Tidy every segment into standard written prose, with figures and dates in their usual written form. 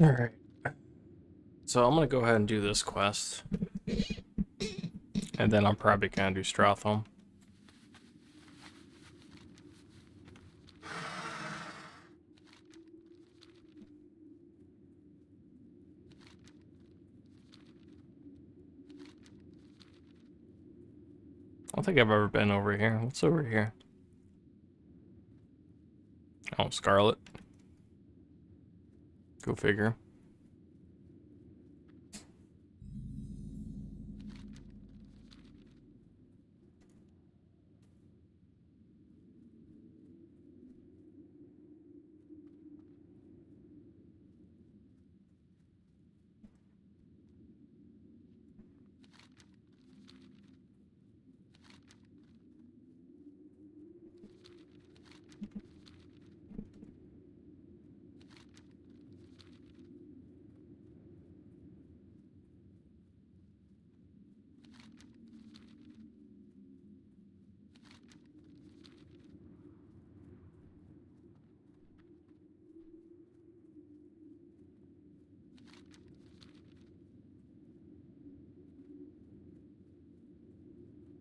Alright. So I'm gonna go ahead and do this quest. And then I'm probably gonna do Stratham. I don't think I've ever been over here. What's over here? Oh, Scarlet. Go figure.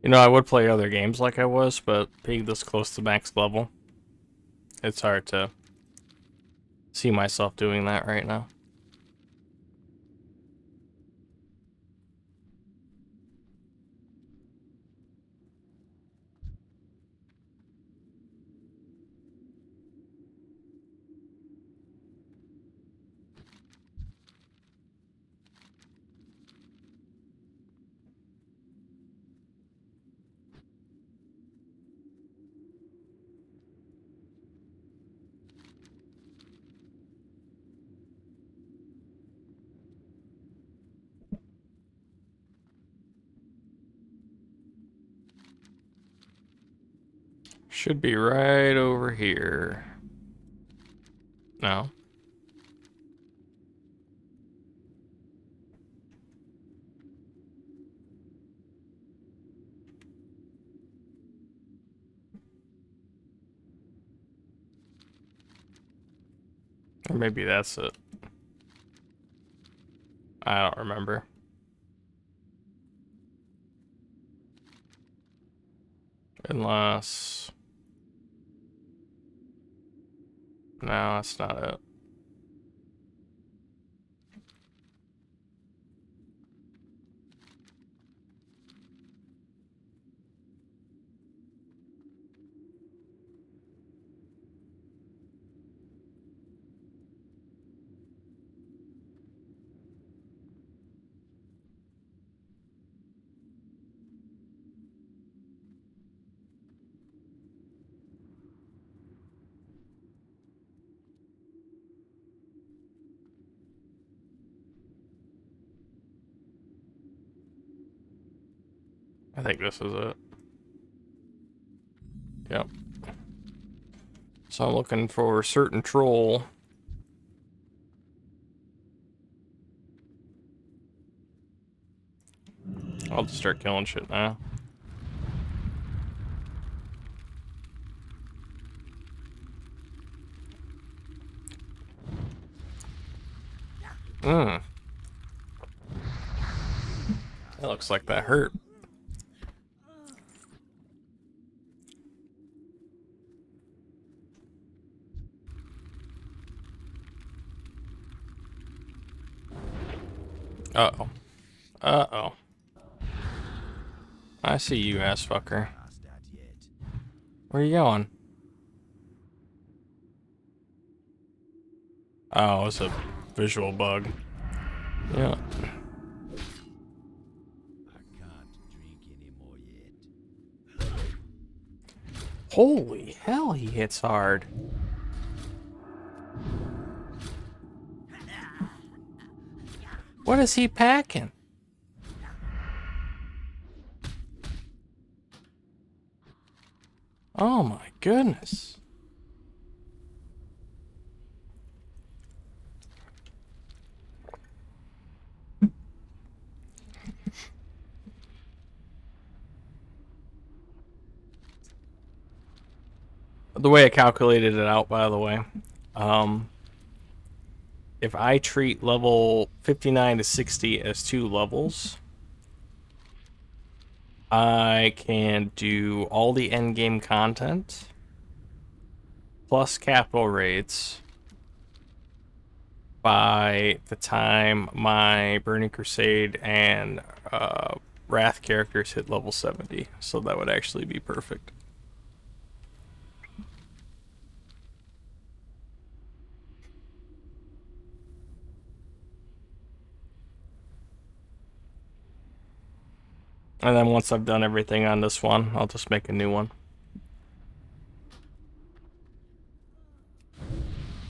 You know, I would play other games like I was, but being this close to max level, it's hard to see myself doing that right now. Should be right over here. No. Or maybe that's it. I don't remember. Unless... No, that's not it. I think this is it. Yep. So I'm looking for a certain troll. I'll just start killing shit now. That looks like that hurt. Uh-oh. Uh-oh. I see you, ass fucker. Where you going? Oh, it's a visual bug. Yeah. Holy hell, he hits hard. What is he packing? Oh my goodness. The way I calculated it out, by the way, if I treat level 59 to 60 as 2 levels, I can do all the endgame content plus capital raids by the time my Burning Crusade and Wrath characters hit level 70. So that would actually be perfect. And then once I've done everything on this one, I'll just make a new one.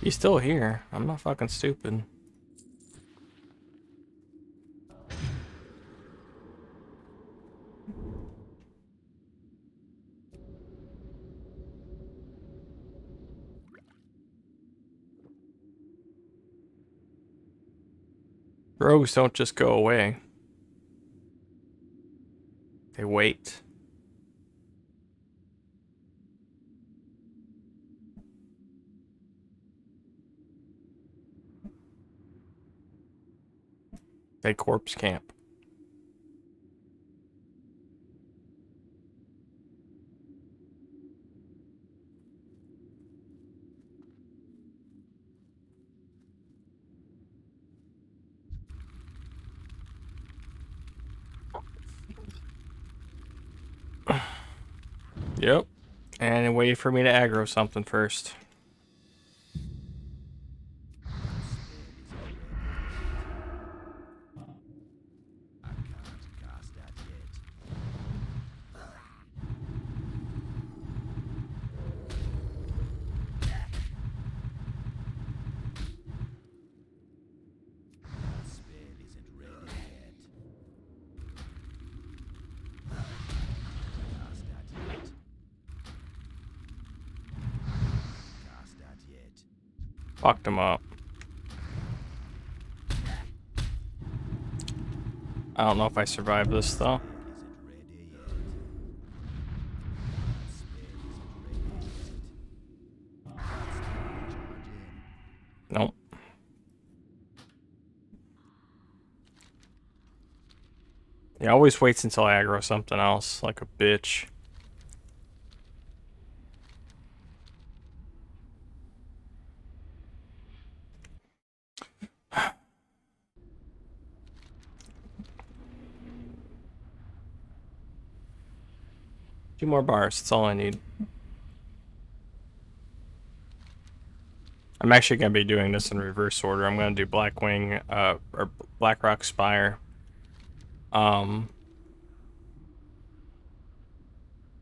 He's still here. I'm not fucking stupid. Rogues don't just go away. They wait. They corpse camp. Yep. And wait for me to aggro something first. Fucked him up. I don't know if I survived this though. Nope. He always waits until I aggro something else, like a bitch. Two more bars, that's all I need. I'm actually going to be doing this in reverse order. I'm going to do Blackwing, or Blackrock Spire. After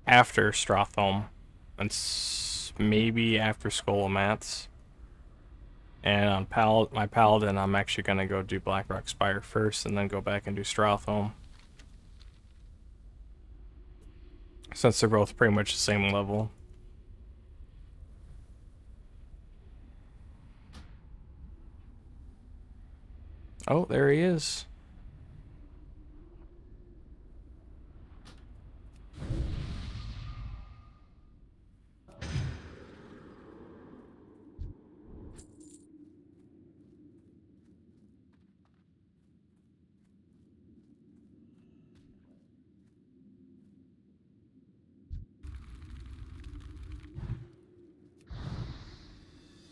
Stratholme. And maybe after Skull of Mats. And on my Paladin, I'm actually going to go do Blackrock Spire first and then go back and do Stratholme. Since they're both pretty much the same level. Oh, there he is.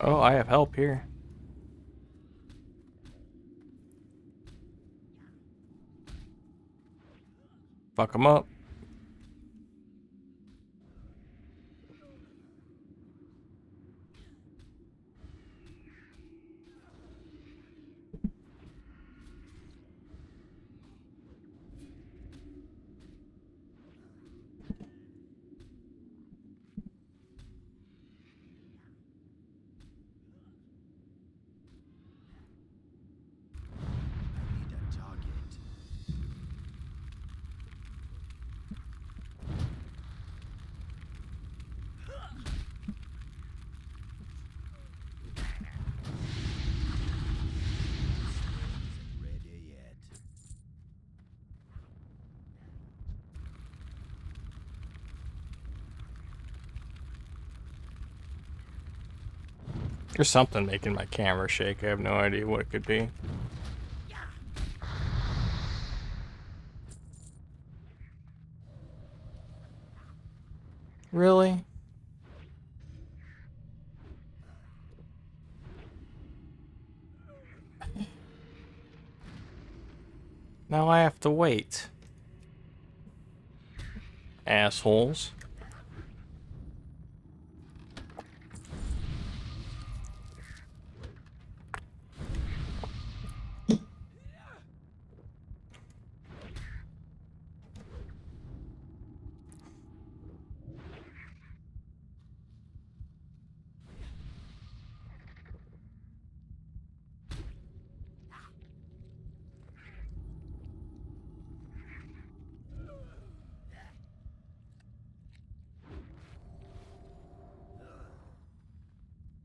Oh, I have help here. Fuck him up. There's something making my camera shake. I have no idea what it could be. Really? Now I have to wait. Assholes.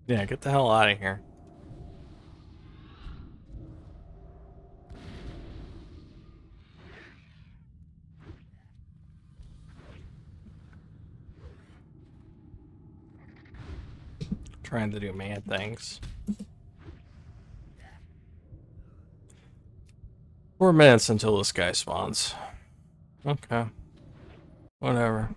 Yeah, get the hell out of here. Trying to do mad things. 4 minutes until this guy spawns. Okay. Whatever.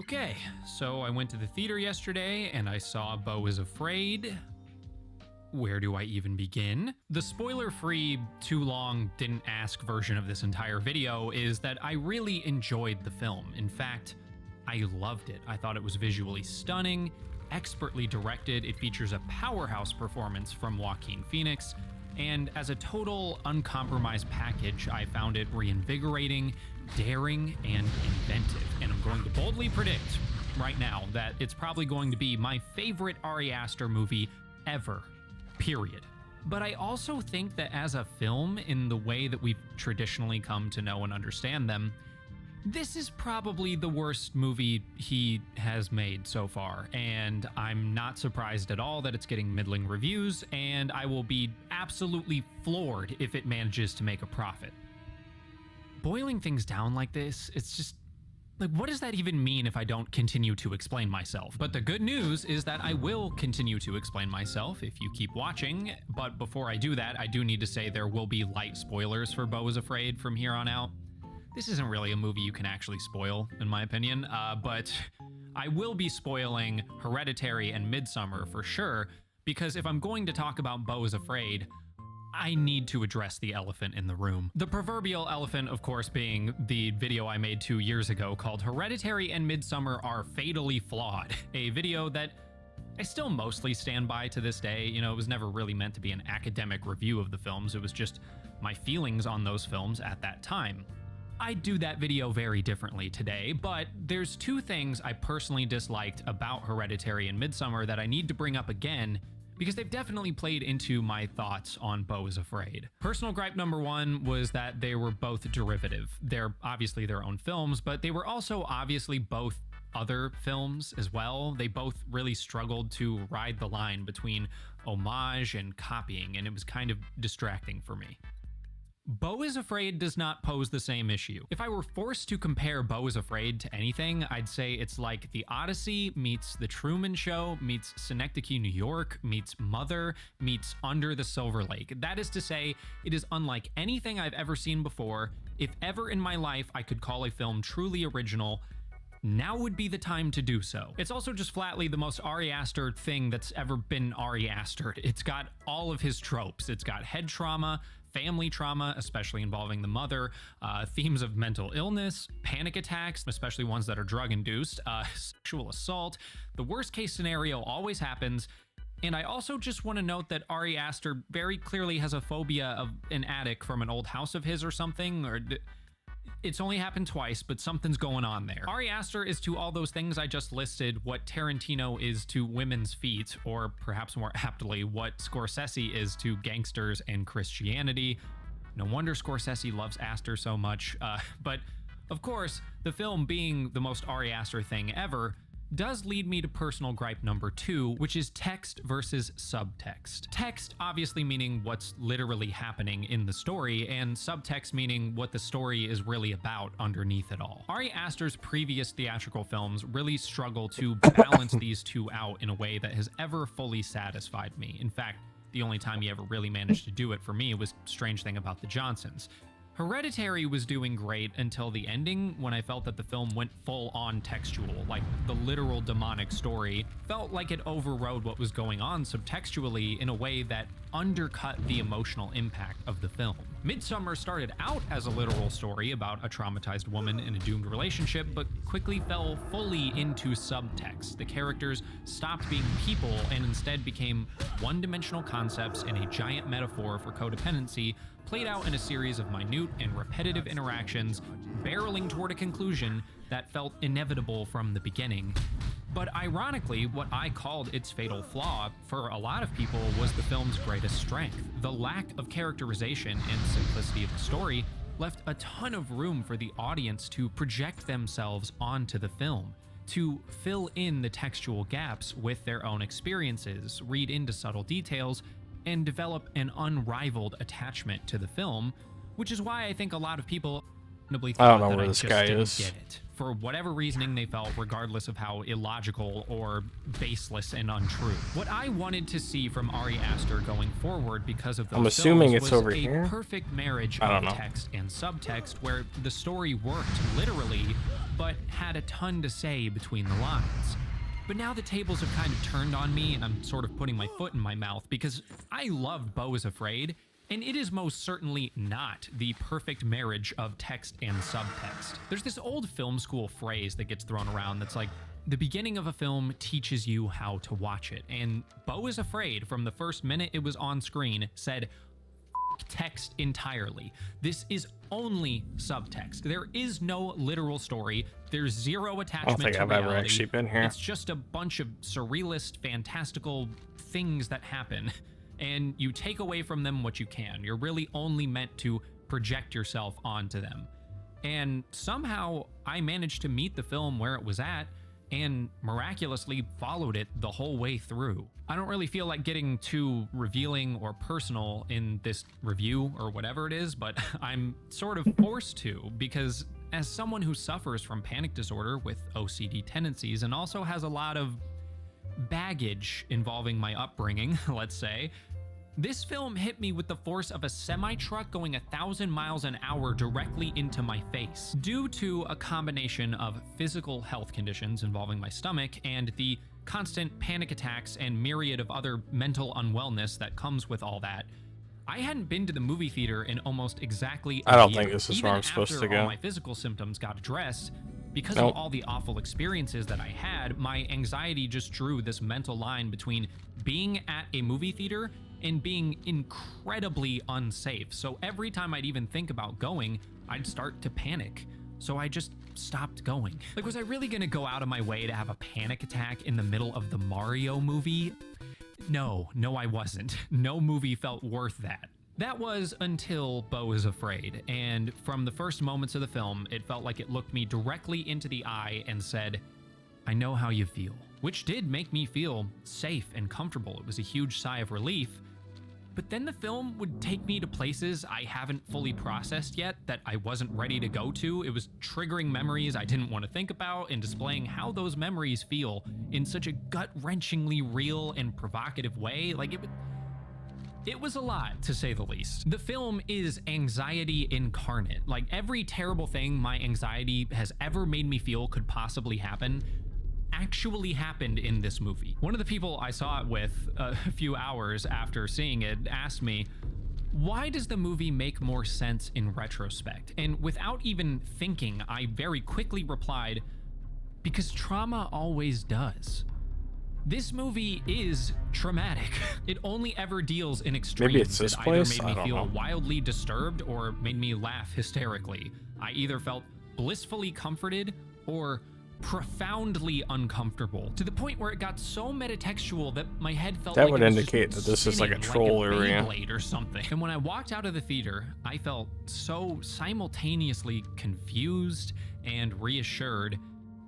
Okay, so I went to the theater yesterday and I saw Beau is Afraid. Where do I even begin? The spoiler-free, too long, didn't ask version of this entire video is that I really enjoyed the film. In fact, I loved it. I thought it was visually stunning, expertly directed. It features a powerhouse performance from Joaquin Phoenix, and as a total uncompromised package, I found it reinvigorating, daring, and inventive. And I'm going to boldly predict right now that it's probably going to be my favorite Ari Aster movie ever, period. But I also think that as a film, in the way that we've traditionally come to know and understand them, this is probably the worst movie he has made so far, and I'm not surprised at all that it's getting middling reviews, and I will be absolutely floored if it manages to make a profit. Boiling things down like this, it's just like, what does that even mean if I don't continue to explain myself? But the good news is that I will continue to explain myself if you keep watching, but before I do that, I do need to say there will be light spoilers for Beau is Afraid from here on out. This isn't really a movie you can actually spoil, in my opinion, but I will be spoiling Hereditary and Midsommar for sure, because if I'm going to talk about Beau is Afraid, I need to address the elephant in the room. The proverbial elephant, of course, being the video I made 2 years ago called Hereditary and Midsommar Are Fatally Flawed, a video that I still mostly stand by to this day. You know, it was never really meant to be an academic review of the films, it was just my feelings on those films at that time. I'd do that video very differently today, but there's 2 things I personally disliked about Hereditary and Midsommar that I need to bring up again, because they've definitely played into my thoughts on Beau is Afraid. Personal gripe number 1 was that they were both derivative. They're obviously their own films, but they were also obviously both other films as well. They both really struggled to ride the line between homage and copying, and it was kind of distracting for me. Beau is Afraid does not pose the same issue. If I were forced to compare Beau is Afraid to anything, I'd say it's like The Odyssey meets The Truman Show meets Synecdoche, New York meets Mother meets Under the Silver Lake. That is to say, it is unlike anything I've ever seen before. If ever in my life I could call a film truly original, now would be the time to do so. It's also just flatly the most Ari Aster thing that's ever been Ari Astered. It's got all of his tropes. It's got head trauma, family trauma, especially involving the mother, themes of mental illness, panic attacks, especially ones that are drug-induced, sexual assault. The worst case scenario always happens. And I also just want to note that Ari Aster very clearly has a phobia of an attic from an old house of his or something, or It's only happened twice, but something's going on there. Ari Aster is to all those things I just listed what Tarantino is to women's feet, or perhaps more aptly, what Scorsese is to gangsters and Christianity. No wonder Scorsese loves Aster so much. But of course, the film being the most Ari Aster thing ever does lead me to personal gripe number 2, which is text versus subtext. Text obviously meaning what's literally happening in the story, and subtext meaning what the story is really about underneath it all. Ari Aster's previous theatrical films really struggle to balance these two out in a way that has ever fully satisfied me. In fact, the only time he ever really managed to do it for me was Strange Thing About the Johnsons. Hereditary was doing great until the ending, when I felt that the film went full-on textual, like the literal demonic story felt like it overrode what was going on subtextually in a way that undercut the emotional impact of the film. Midsommar started out as a literal story about a traumatized woman in a doomed relationship, but quickly fell fully into subtext. The characters stopped being people and instead became one-dimensional concepts in a giant metaphor for codependency, played out in a series of minute and repetitive interactions, barreling toward a conclusion that felt inevitable from the beginning. But ironically, what I called its fatal flaw for a lot of people was the film's greatest strength. The lack of characterization and simplicity of the story left a ton of room for the audience to project themselves onto the film, to fill in the textual gaps with their own experiences, read into subtle details, and develop an unrivaled attachment to the film, which is why I think a lot of people thought I don't know that where I this just guy didn't is. get it. For whatever reasoning they felt, regardless of how illogical or baseless and untrue. What I wanted to see from Ari Aster going forward because of those I'm assuming films it's was over a here. perfect marriage I of don't know. text and subtext where the story worked literally, but had a ton to say between the lines. But now the tables have kind of turned on me, and I'm sort of putting my foot in my mouth because I loved Beau is Afraid, and it is most certainly not the perfect marriage of text and subtext. There's this old film school phrase that gets thrown around that's like, the beginning of a film teaches you how to watch it. And Beau is Afraid, from the first minute it was on screen, said, text entirely. This is only subtext. There is no literal story. There's zero I attachment don't think to I've reality. ever actually been here. It's just a bunch of surrealist, fantastical things that happen, and you take away from them what you can. You're really only meant to project yourself onto them. And somehow I managed to meet the film where it was at and miraculously followed it the whole way through. I don't really feel like getting too revealing or personal in this review or whatever it is, but I'm sort of forced to, because as someone who suffers from panic disorder with OCD tendencies and also has a lot of baggage involving my upbringing, let's say, this film hit me with the force of a semi-truck going 1,000 miles an hour directly into my face. Due to a combination of physical health conditions involving my stomach and the constant panic attacks and myriad of other mental unwellness that comes with all that, I hadn't been to the movie theater in almost exactly a I don't year. think this is Even where I'm supposed after to go. all my physical symptoms got addressed, because Nope. of all the awful experiences that I had, my anxiety just drew this mental line between being at a movie theater and being incredibly unsafe. So every time I'd even think about going, I'd start to panic. So I just stopped going. Like, was I really gonna go out of my way to have a panic attack in the middle of the Mario movie? No, I wasn't. No movie felt worth that. That was until Beau is Afraid, and from the first moments of the film, it felt like it looked me directly into the eye and said, I know how you feel, which did make me feel safe and comfortable. It was a huge sigh of relief. But then the film would take me to places I haven't fully processed yet that I wasn't ready to go to. It was triggering memories I didn't want to think about and displaying how those memories feel in such a gut-wrenchingly real and provocative way. Like, it was a lot, to say the least. The film is anxiety incarnate. Like, every terrible thing my anxiety has ever made me feel could possibly happen actually happened in this movie. One of the people I saw it with a few hours after seeing it asked me, why does the movie make more sense in retrospect? And without even thinking, I very quickly replied, because trauma always does. This movie is traumatic. It only ever deals in extremes. Maybe it's this It either place? made I me don't feel know. wildly disturbed or made me laugh hysterically. I either felt blissfully comforted or profoundly uncomfortable, to the point where it got so metatextual that my head felt That like would it was indicate just that this is like a spinning troll like a area. Beyblade or something. And when I walked out of the theater, I felt so simultaneously confused and reassured.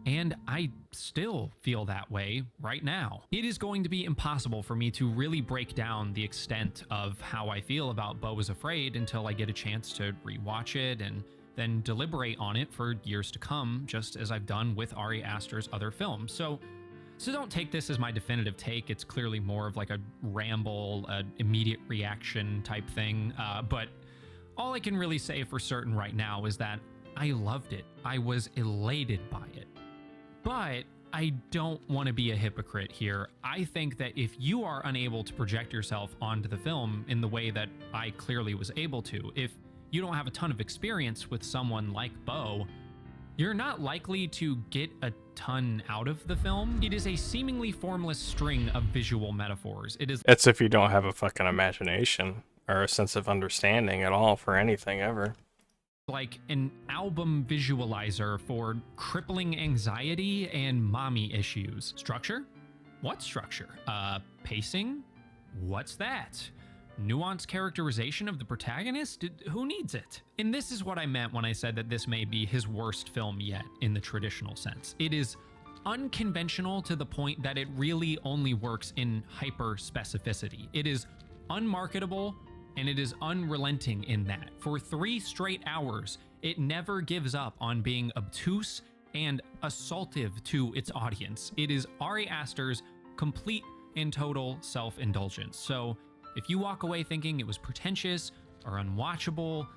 And I still feel that way right now. It is going to be impossible for me to really break down the extent of how I feel about Beau is Afraid until I get a chance to rewatch it and then deliberate on it for years to come, just as I've done with Ari Aster's other films. So don't take this as my definitive take. It's clearly more of like a ramble, immediate reaction type thing. But all I can really say for certain right now is that I loved it. I was elated by it. But I don't want to be a hypocrite here. I think that if you are unable to project yourself onto the film in the way that I clearly was able to, if you don't have a ton of experience with someone like Beau, you're not likely to get a ton out of the film. It is a seemingly formless string of visual metaphors. It is That's if you don't have a fucking imagination or a sense of understanding at all for anything ever. like an album visualizer for crippling anxiety and mommy issues. Structure? What structure? Pacing? What's that? Nuanced characterization of the protagonist? Who needs it? And this is what I meant when I said that this may be his worst film yet in the traditional sense. It is unconventional to the point that it really only works in hyper specificity. It is unmarketable and it is unrelenting in that. For 3 straight hours, it never gives up on being obtuse and assaultive to its audience. It is Ari Aster's complete and total self-indulgence. So if you walk away thinking it was pretentious or unwatchable,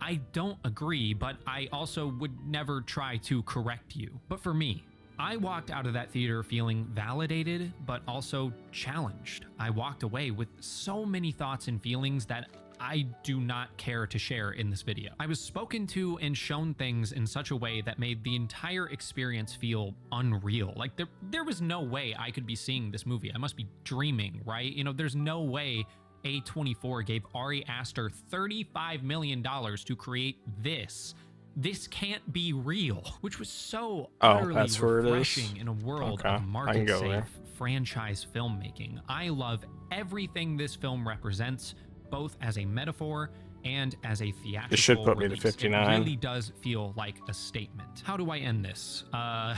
I don't agree, but I also would never try to correct you. But for me, I walked out of that theater feeling validated, but also challenged. I walked away with so many thoughts and feelings that I do not care to share in this video. I was spoken to and shown things in such a way that made the entire experience feel unreal. Like there was no way I could be seeing this movie. I must be dreaming, right? You know, there's no way A24 gave Ari Aster $35 million to create this. This can't be real, which was so utterly that's where it is? refreshing in a world Okay, of I can go market-safe there. franchise filmmaking. I love everything this film represents, both as a metaphor and as a theatrical This should put me to release. 59. It really does feel like a statement. How do I end this? I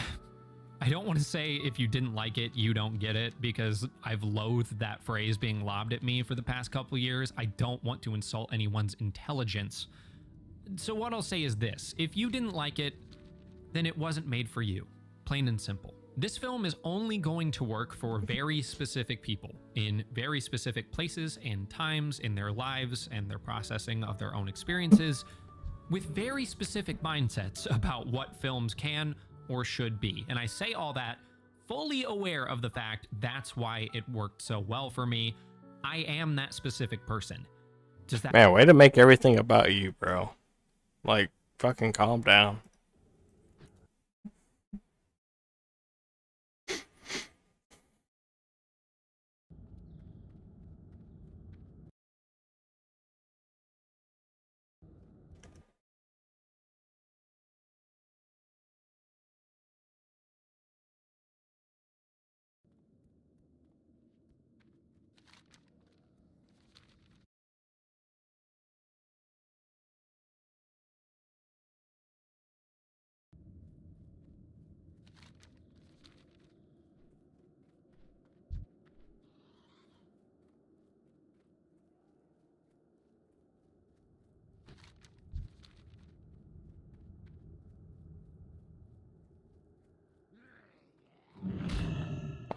don't want to say if you didn't like it, you don't get it, because I've loathed that phrase being lobbed at me for the past couple of years. I don't want to insult anyone's intelligence. So what I'll say is this: if you didn't like it, then it wasn't made for you. Plain and simple. This film is only going to work for very specific people in very specific places and times in their lives and their processing of their own experiences, with very specific mindsets about what films can or should be. And I say all that fully aware of the fact that's why it worked so well for me. I am that specific person. Does that Man, way to make everything about you, bro. Like, fucking calm down.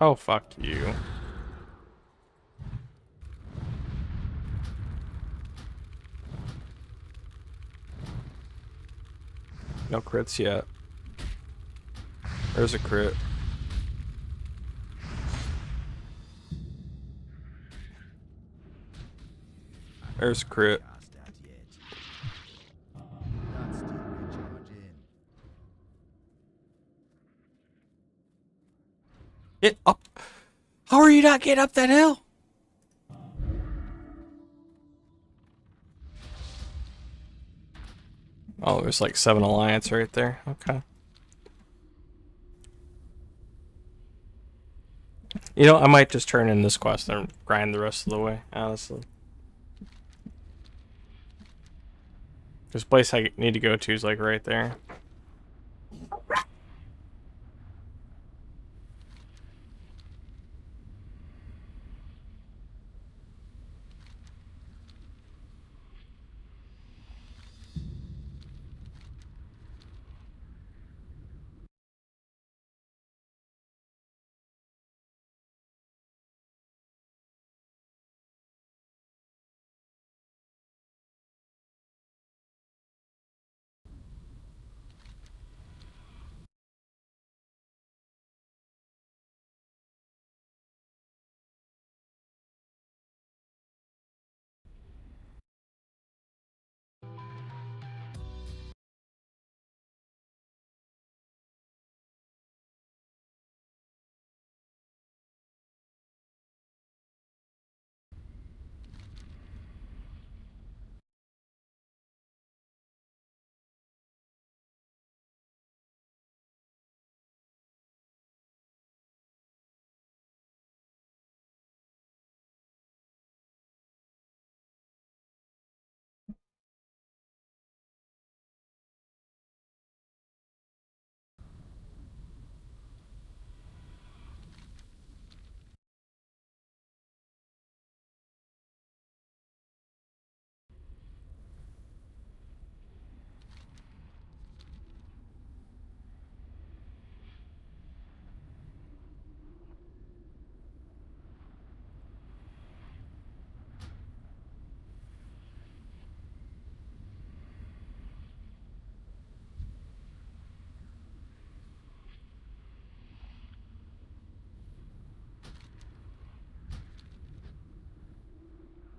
Oh, fuck you. No crits yet. There's a crit. There's a crit. Get up. How are you not getting up that hill? Oh, there's like 7 alliance right there. Okay. You know, I might just turn in this quest and grind the rest of the way, honestly. This place I need to go to is like right there.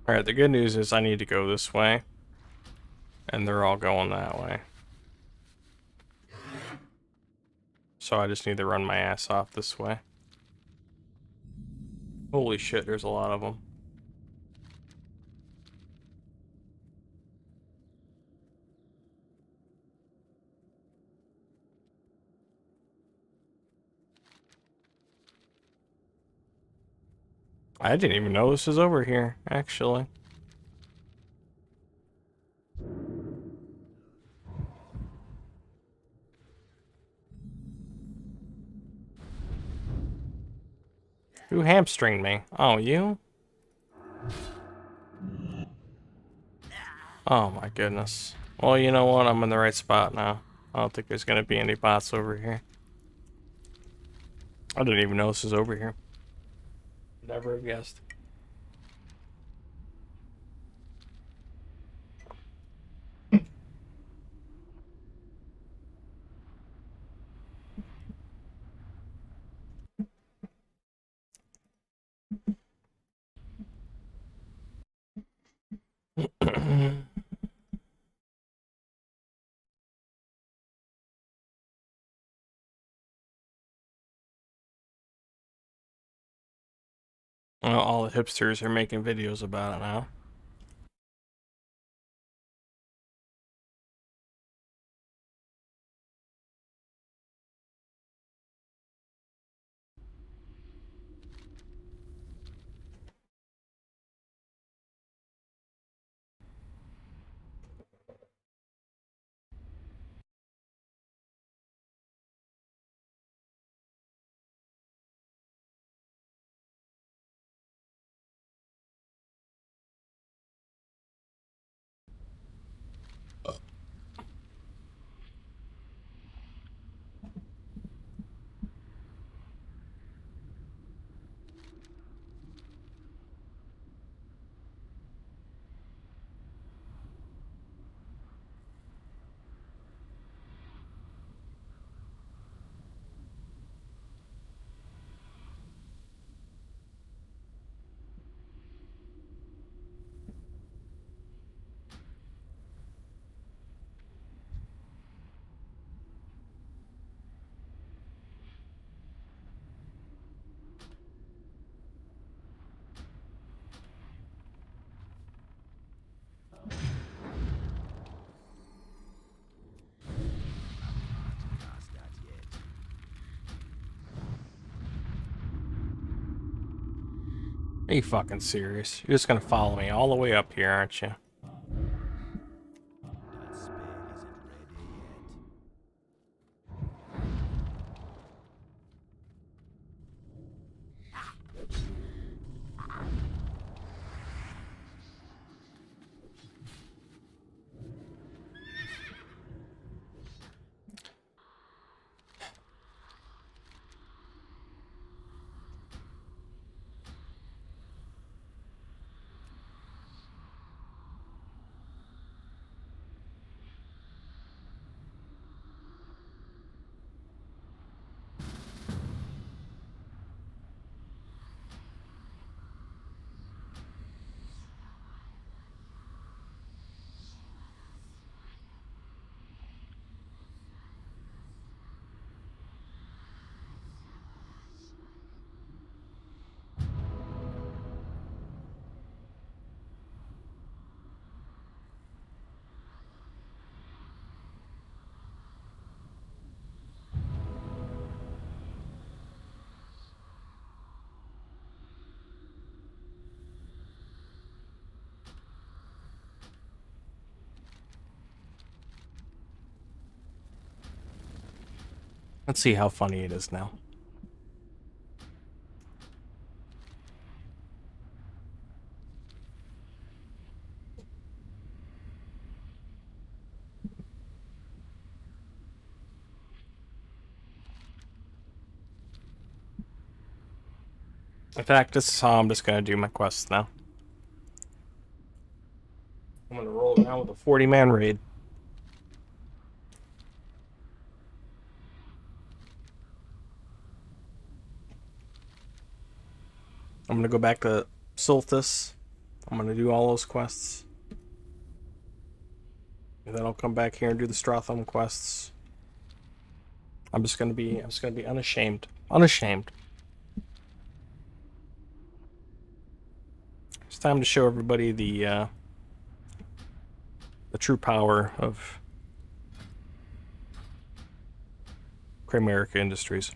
Alright, the good news is I need to go this way. And they're all going that way. So I just need to run my ass off this way. Holy shit, there's a lot of them. I didn't even know this was over here, actually. Who hamstringed me? Oh, you? Oh my goodness. Well, you know what? I'm in the right spot now. I don't think there's gonna be any bots over here. I didn't even know this was over here. Never have guessed. Well, all the hipsters are making videos about it now. Are you fucking serious? You're just gonna follow me all the way up here, aren't you? That spell isn't ready yet. Let's see how funny it is now. In fact, this is how I'm just gonna do my quests now. I'm gonna roll around with a 40-man raid. I'm gonna go back to Solstice. I'm gonna do all those quests. And then I'll come back here and do the Stratham quests. I'm just gonna be unashamed. Unashamed. It's time to show everybody the true power of Kramerica Industries.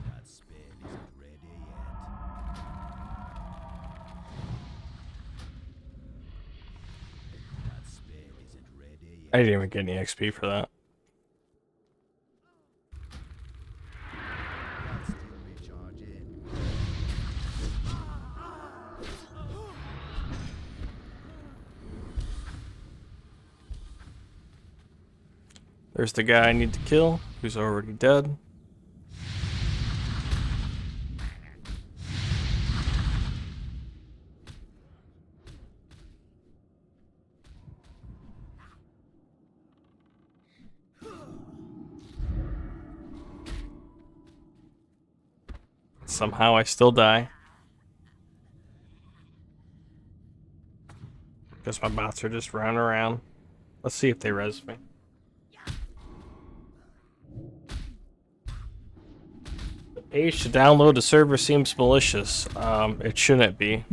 That spell isn't ready yet. That spell isn't ready I yet. didn't even get any XP for that. That's still recharging. There's the guy I need to kill, who's already dead. Somehow I still die. Because my bots are just running around. Let's see if they res me. The page to download the server seems malicious. It shouldn't be.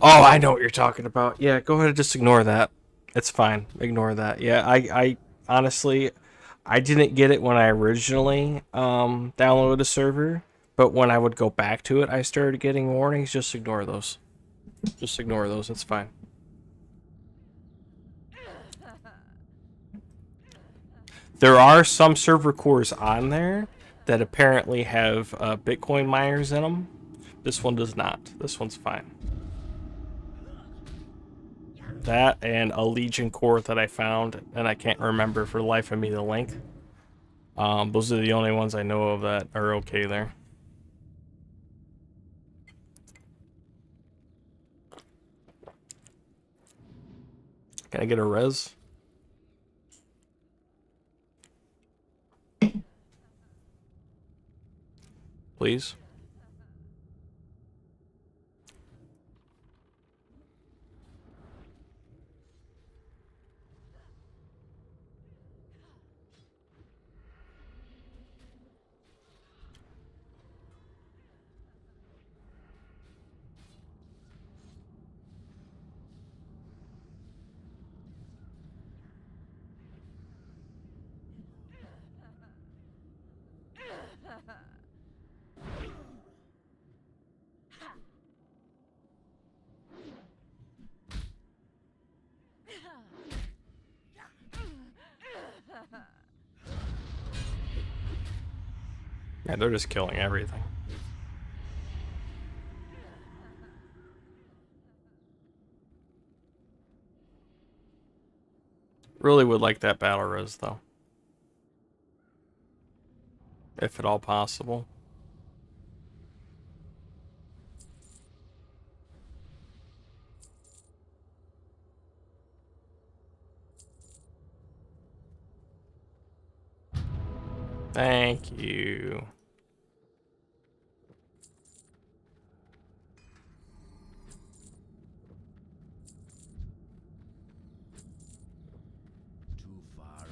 Oh, I know what you're talking about. Yeah, go ahead and just ignore that. It's fine. Ignore that. Yeah, I honestly, I didn't get it when I originally downloaded a server, but when I would go back to it, I started getting warnings. Just ignore those. Just ignore those. It's fine. There are some server cores on there that apparently have Bitcoin miners in them. This one does not. This one's fine. That and a Legion core that I found, and I can't remember for the life of me the link. Those are the only ones I know of that are okay there. Can I get a res? Please? Yeah, they're just killing everything. Really would like that battle res though. If at all possible. Thank you. Too far.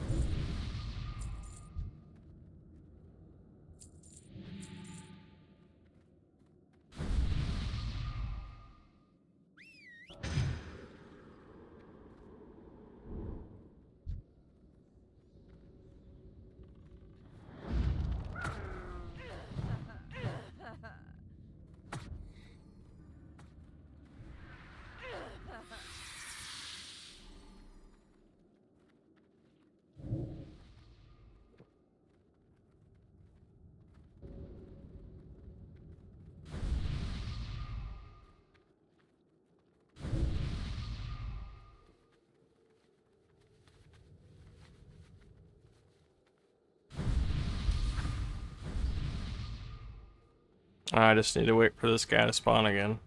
I just need to wait for this guy to spawn again.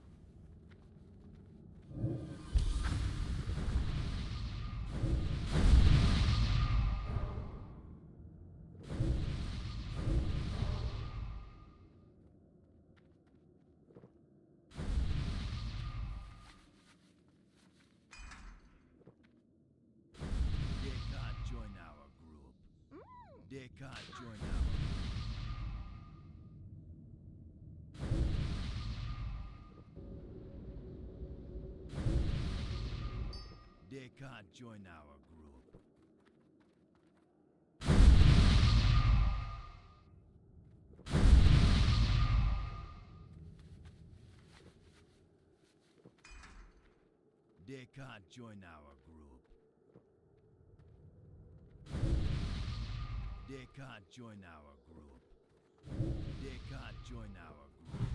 They can't join our group. They can't join our. They can't join our group. They can't join our group. They can't join our group. They can't join our group.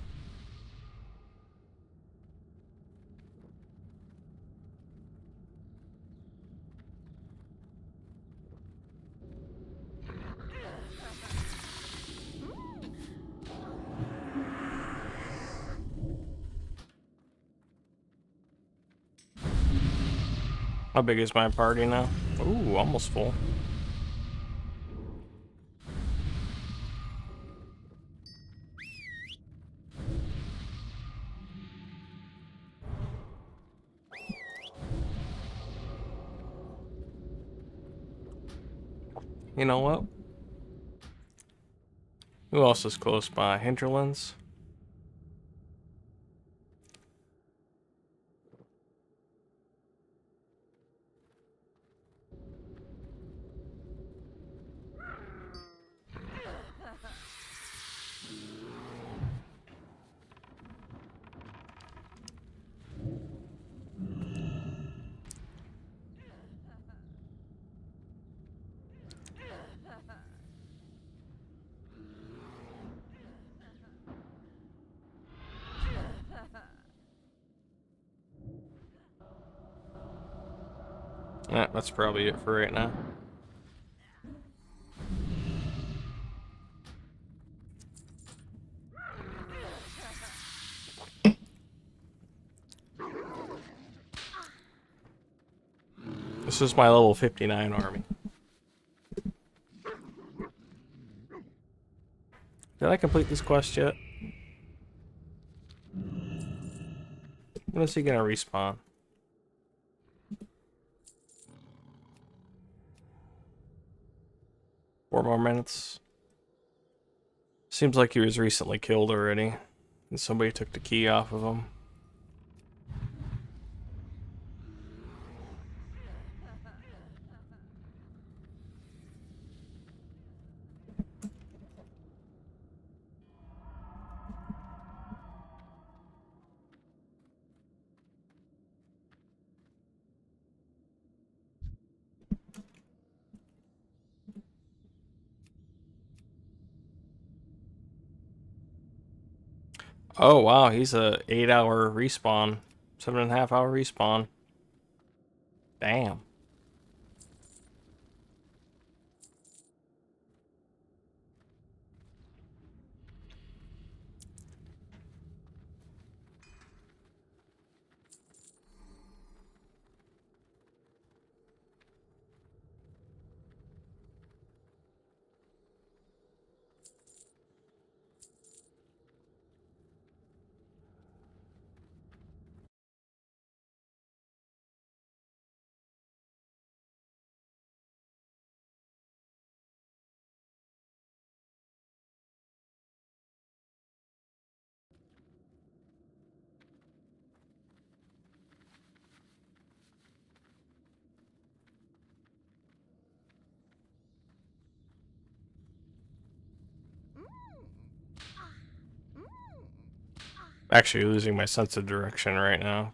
How big is my party now? Ooh, almost full. You know what? Who else is close by? Hinterlands? That's probably it for right now. This is my level 59 army. Did I complete this quest yet? When is he gonna respawn? Four more minutes. Seems like he was recently killed already, and somebody took the key off of him. Oh wow, he's a 8-hour respawn, 7.5-hour respawn. Damn. Actually losing my sense of direction right now.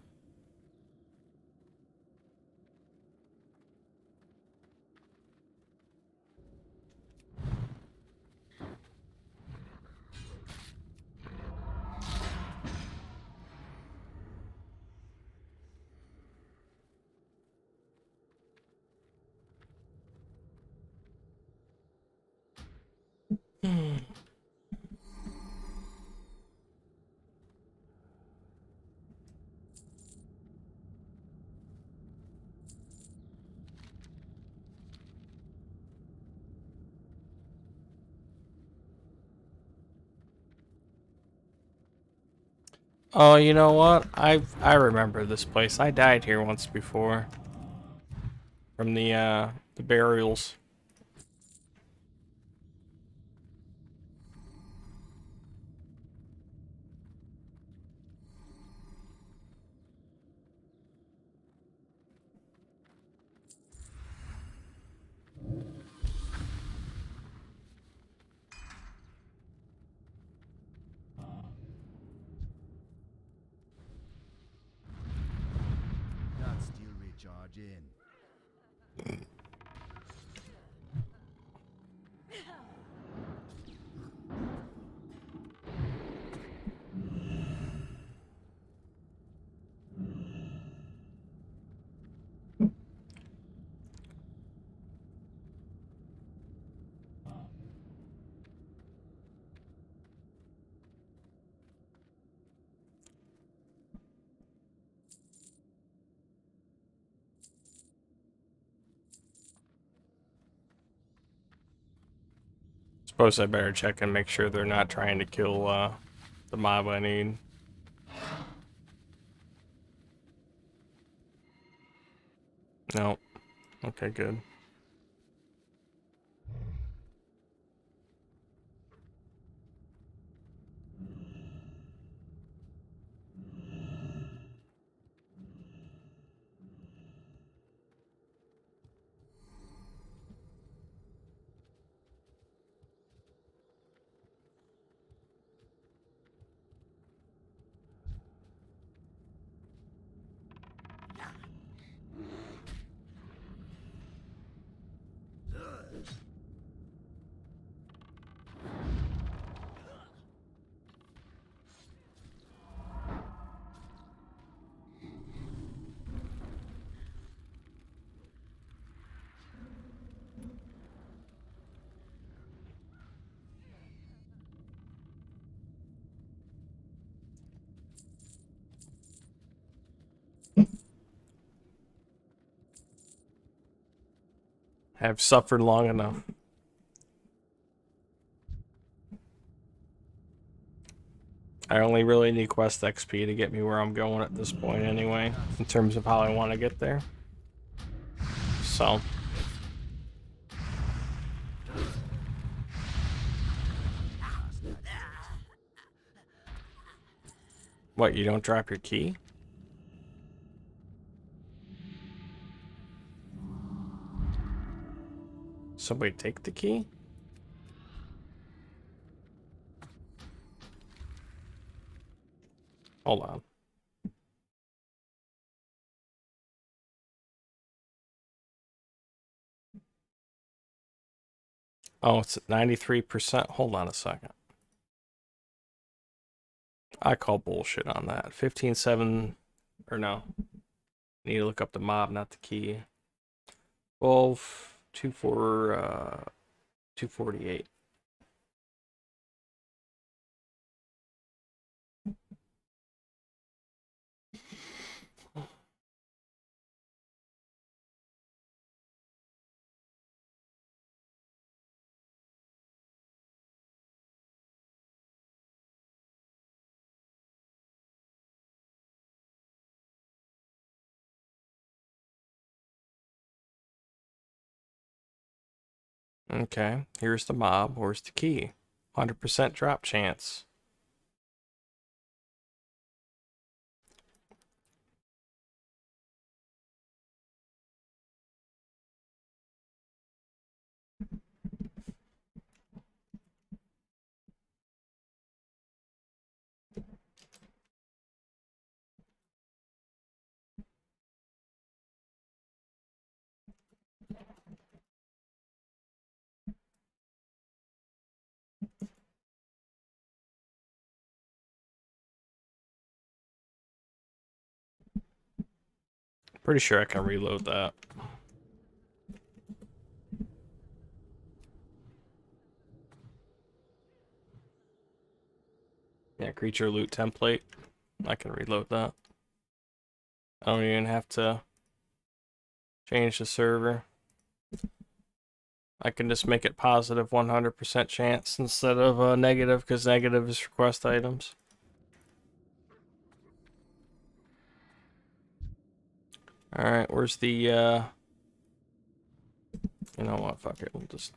Oh, you know what? I remember this place. I died here once before. From the burials. Not still recharging. Suppose I better check and make sure they're not trying to kill the mob I need. No. Okay, good. I've suffered long enough. I only really need quest XP to get me where I'm going at this point anyway, in terms of how I want to get there. So. What, you don't drop your key? Somebody take the key? Hold on. Oh, it's at 93%. Hold on a second. I call bullshit on that. 15.7, or no. Need to look up the mob, not the key. 248. Okay, here's the mob. Where's the key? 100% drop chance. Pretty sure I can reload that. Yeah, creature loot template. I can reload that. I don't even have to change the server. I can just make it positive 100% chance instead of negative, because negative is request items. Alright, where's the, you know what, fuck it, we'll just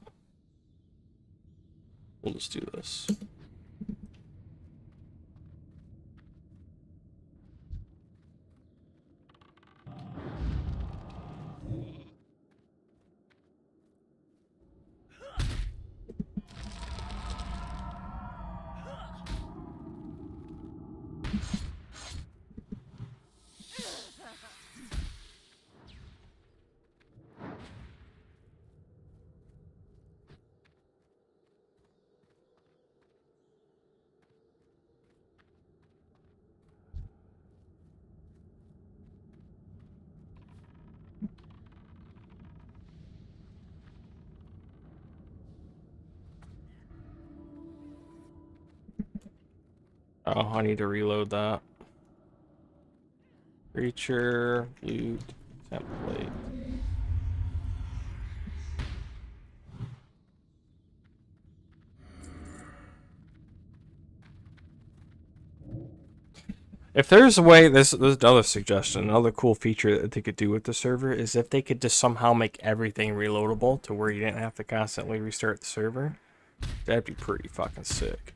do this. Oh, I need to reload that. Creature, loot, template. If there's a way, this is another suggestion, another cool feature that they could do with the server is if they could just somehow make everything reloadable to where you didn't have to constantly restart the server, that'd be pretty fucking sick.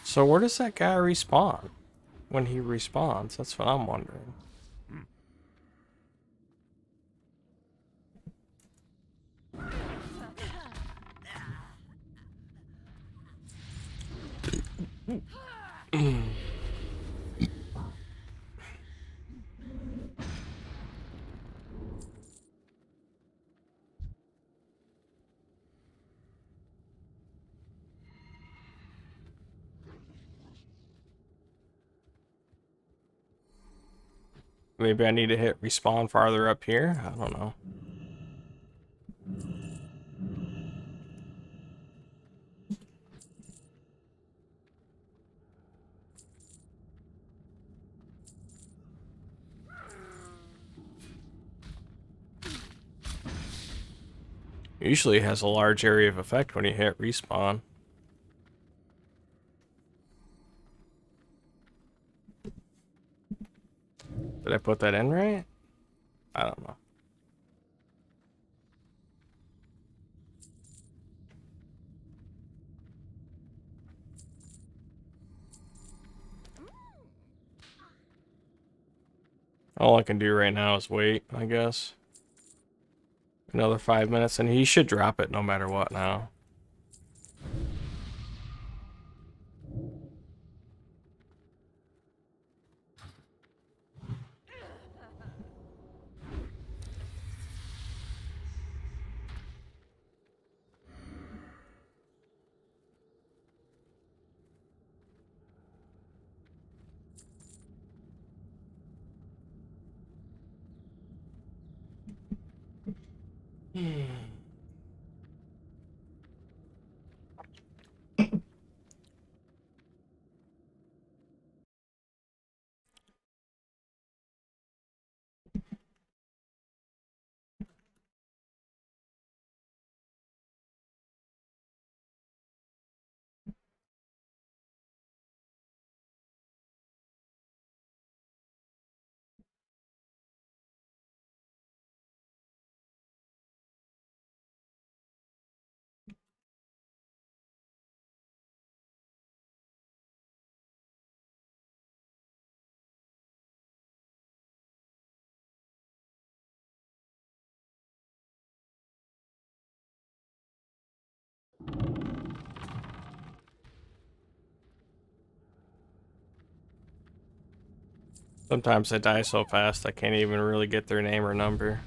So where does that guy respawn? When he respawns, that's what I'm wondering. Maybe I need to hit respawn farther up here? I don't know. Usually it has a large area of effect when you hit respawn. Did I put that in right? I don't know. All I can do right now is wait, I guess. Another 5 minutes, and he should drop it no matter what now. Sometimes I die so fast I can't even really get their name or number.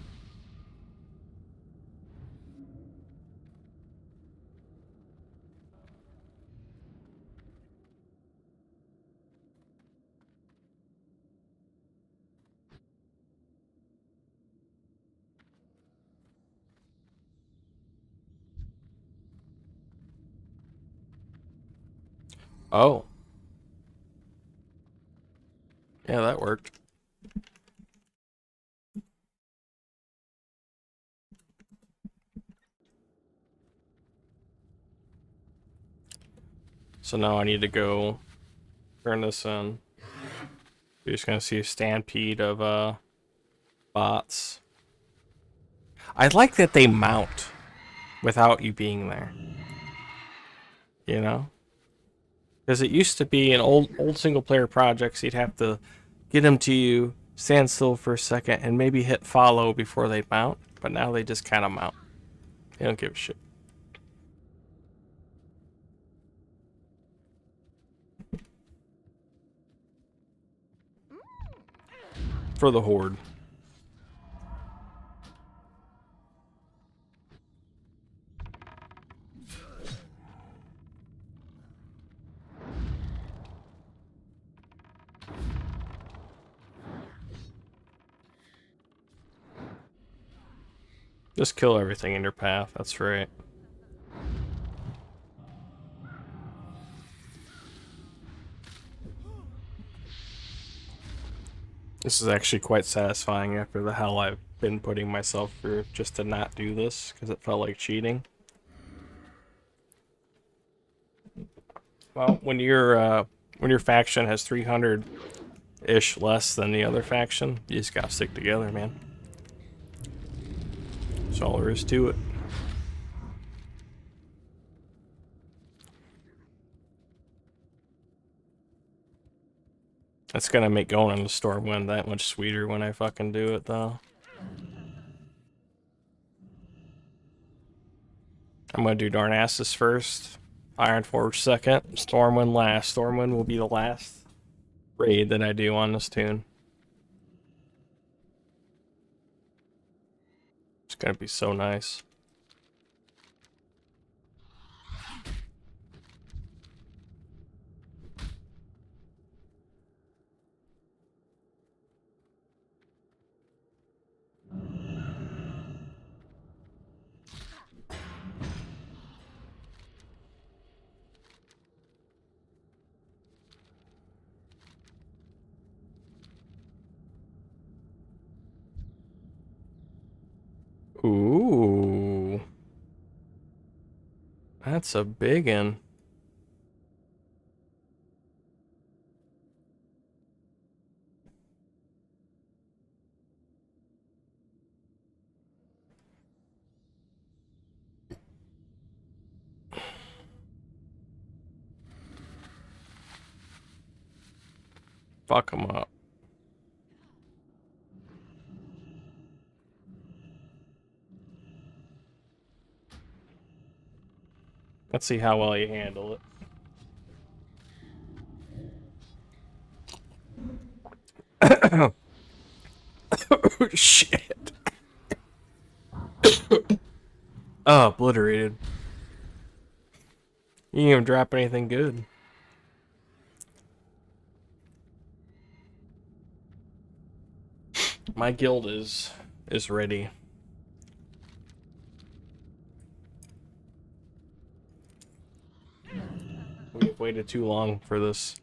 Oh. Yeah, that worked. So now I need to go turn this in. You're just gonna see a stampede of bots. I like that they mount without you being there. You know? Because it used to be in old single player projects, you'd have to get them to you, stand still for a second, and maybe hit follow before they mount. But now they just kind of mount. They don't give a shit. For the horde. Just kill everything in your path, that's right. This is actually quite satisfying after the hell I've been putting myself through just to not do this, because it felt like cheating. Well, when your faction has 300-ish less than the other faction, you just gotta stick together, man. That's all there is to it. That's gonna make going on the Stormwind that much sweeter when I fucking do it, though. I'm gonna do Darnassus first, Ironforge second, Stormwind last. Stormwind will be the last raid that I do on this tune. It's gonna be so nice. Ooh. That's a big one. Fuck him up. Let's see how well you handle it. Shit. Oh, obliterated. You didn't even drop anything good. My guild is ready. We've waited too long for this.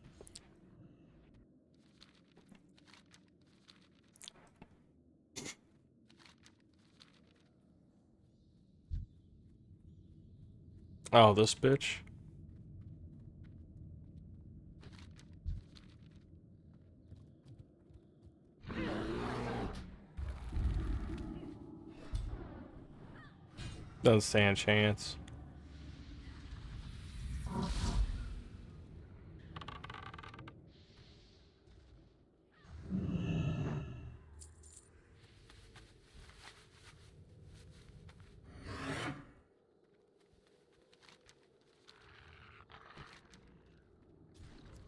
Oh, this bitch. Doesn't stand a chance.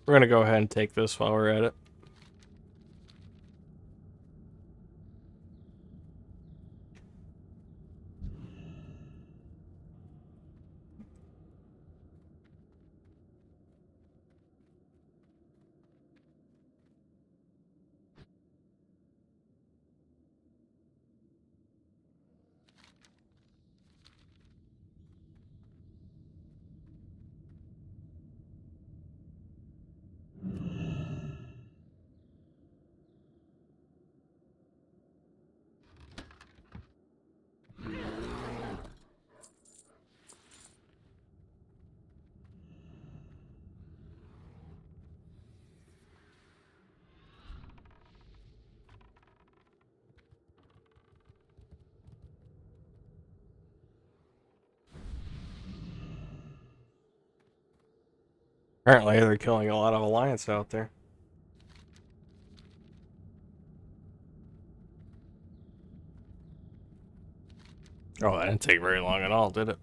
We're gonna go ahead and take this while we're at it. Apparently, they're killing a lot of Alliance out there. Oh, that didn't take very long at all, did it?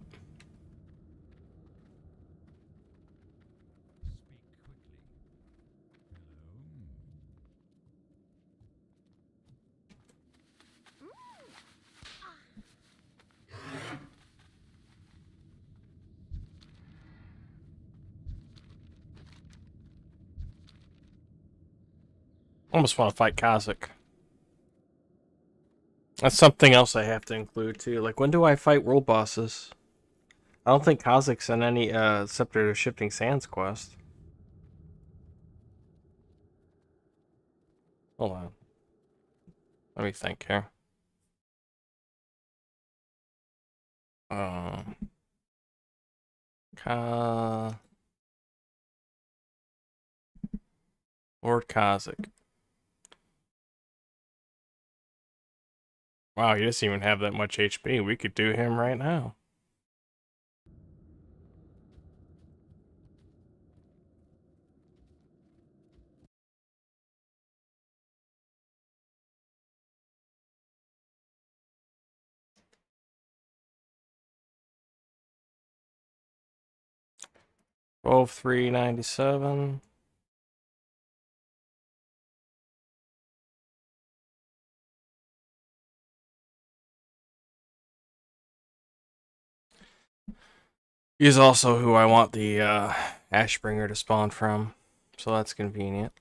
Almost want to fight Kha'Zix. That's something else I have to include too. Like, when do I fight world bosses? I don't think Kha'Zix's in any Scepter of Shifting Sands quest. Hold on. Let me think here. Um, Ka Lord Kha'Zix. Wow, he doesn't even have that much HP. We could do him right now. Both 397. He's also who I want the Ashbringer to spawn from, so that's convenient.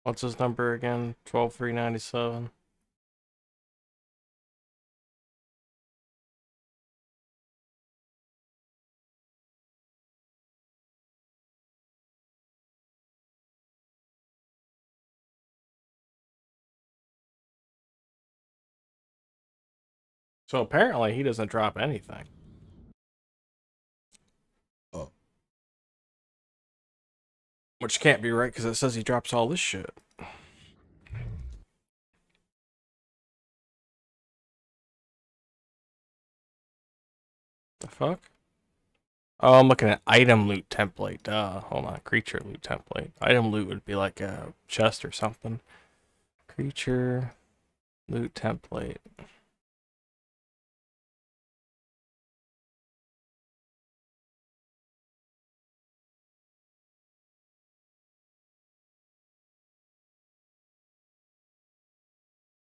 What's his number again? 12397. So apparently he doesn't drop anything. Oh. Which can't be right because it says he drops all this shit. The fuck? Oh, I'm looking at item loot template. Duh. Hold on. Creature loot template. Item loot would be like a chest or something. Creature loot template.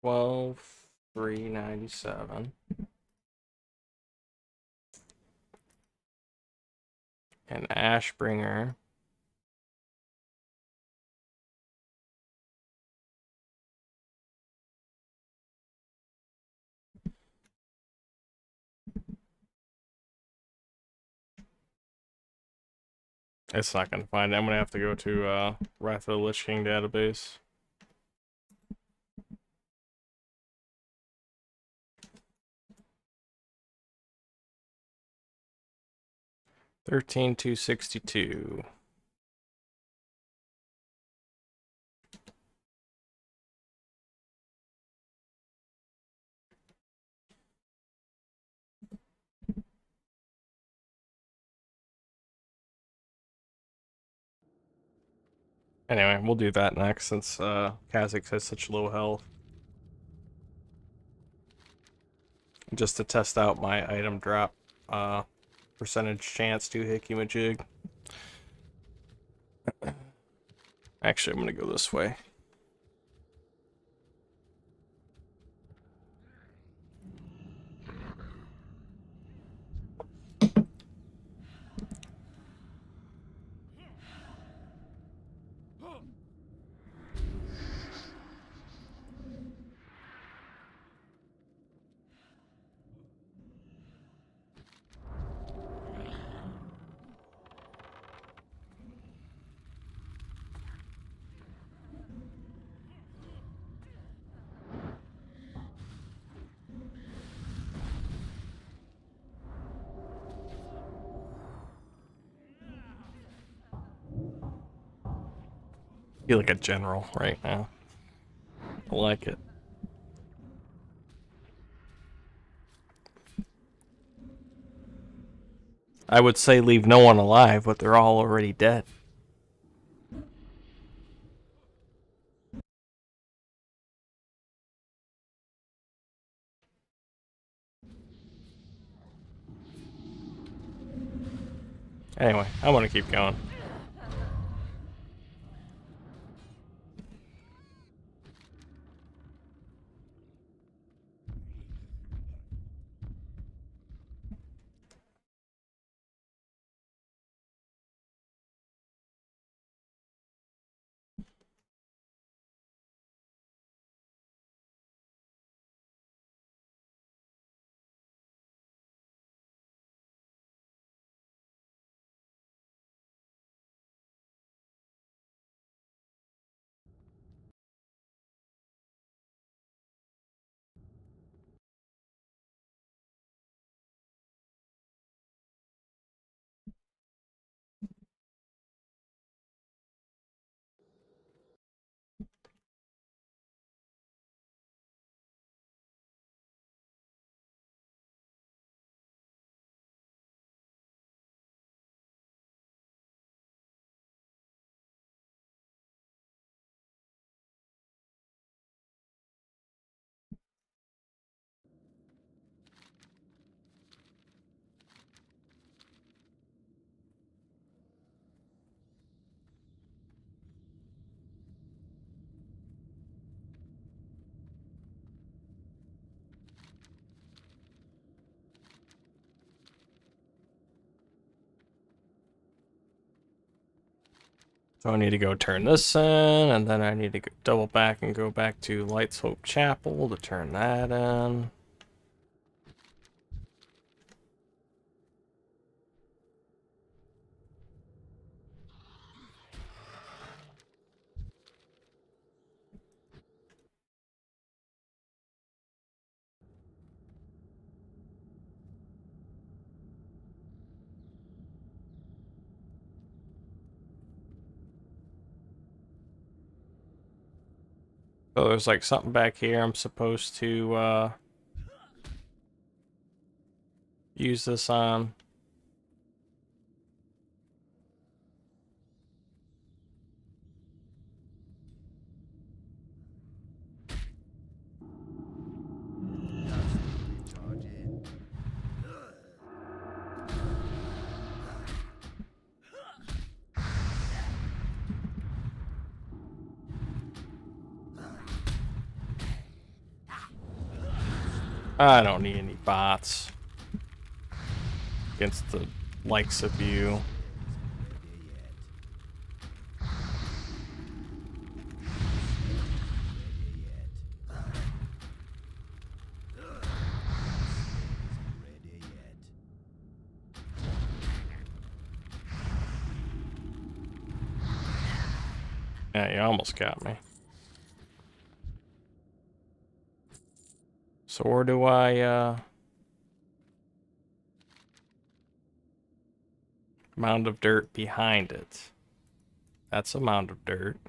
$12,397. And Ashbringer. It's not gonna find it. I'm gonna have to go to Wrath of the Lich King database. $13,262. Anyway, we'll do that next since Kha'Zix has such low health. Just to test out my item drop percentage chance to Hikimajig. Actually, I'm gonna go this way. I feel like a general right now. I like it. I would say leave no one alive, but they're all already dead. Anyway, I want to keep going. So I need to go turn this in, and then I need to double back and go back to Lights Hope Chapel to turn that in. So there's like something back here I'm supposed to use this on. Charge in. I don't need any bots against the likes of you. Ready yet. Yeah, you almost got me. So where do I, mound of dirt behind it? That's a mound of dirt.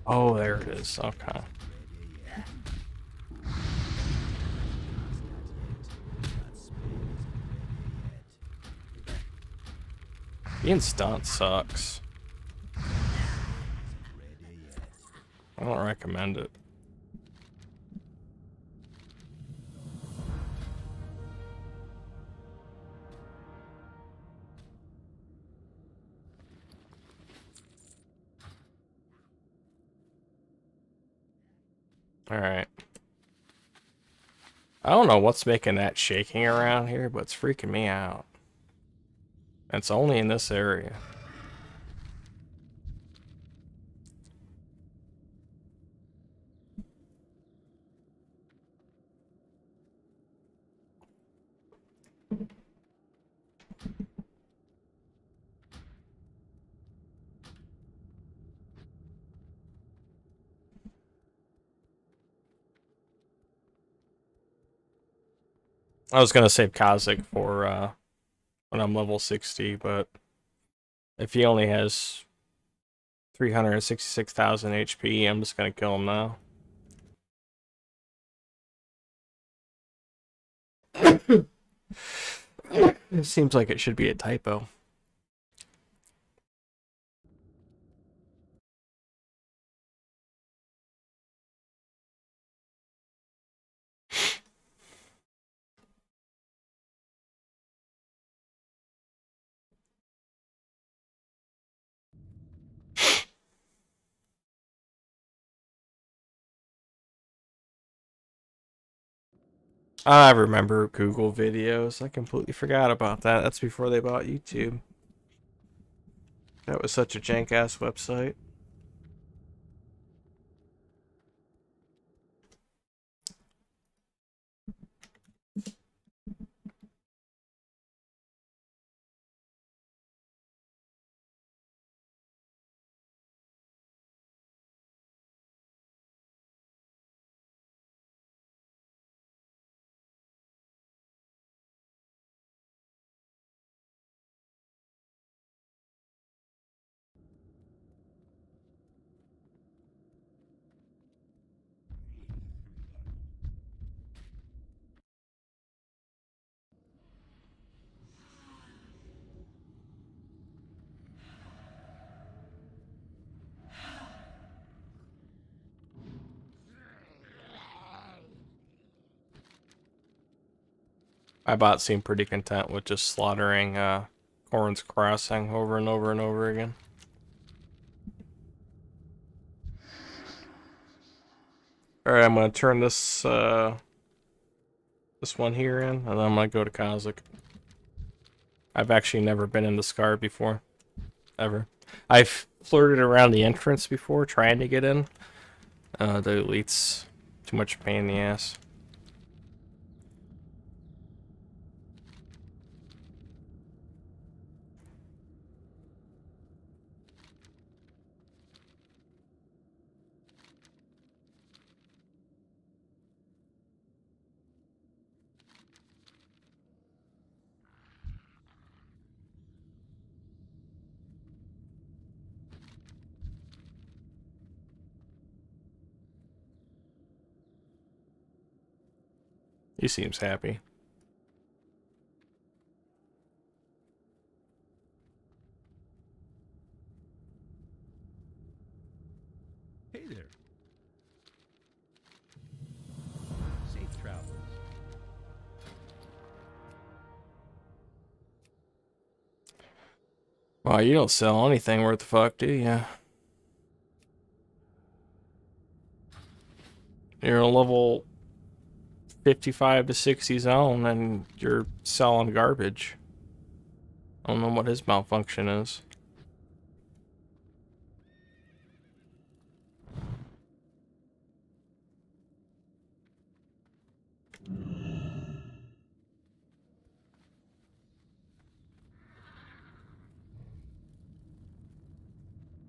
Oh, there it is. Okay. Being stunt sucks. I don't recommend it. Alright. I don't know what's making that shaking around here, but it's freaking me out. It's only in this area. I was gonna save Kazik for when I'm level 60, but if he only has 366,000 HP, I'm just gonna kill him now. It seems like it should be a typo. I remember Google videos. I completely forgot about that. That's before they bought YouTube. That was such a jank ass website. My bot seemed pretty content with just slaughtering Corrin's Crossing over and over and over again. Alright, I'm gonna turn this this one here in, and then I'm gonna go to Kazik. I've actually never been in the Scar before. Ever. I've flirted around the entrance before, trying to get in. The elite's too much pain in the ass. He seems happy. Hey there. Safe travels. Well, you don't sell anything worth the fuck, do you? You're a level 55 to 60 zone and you're selling garbage. I don't know what his malfunction is.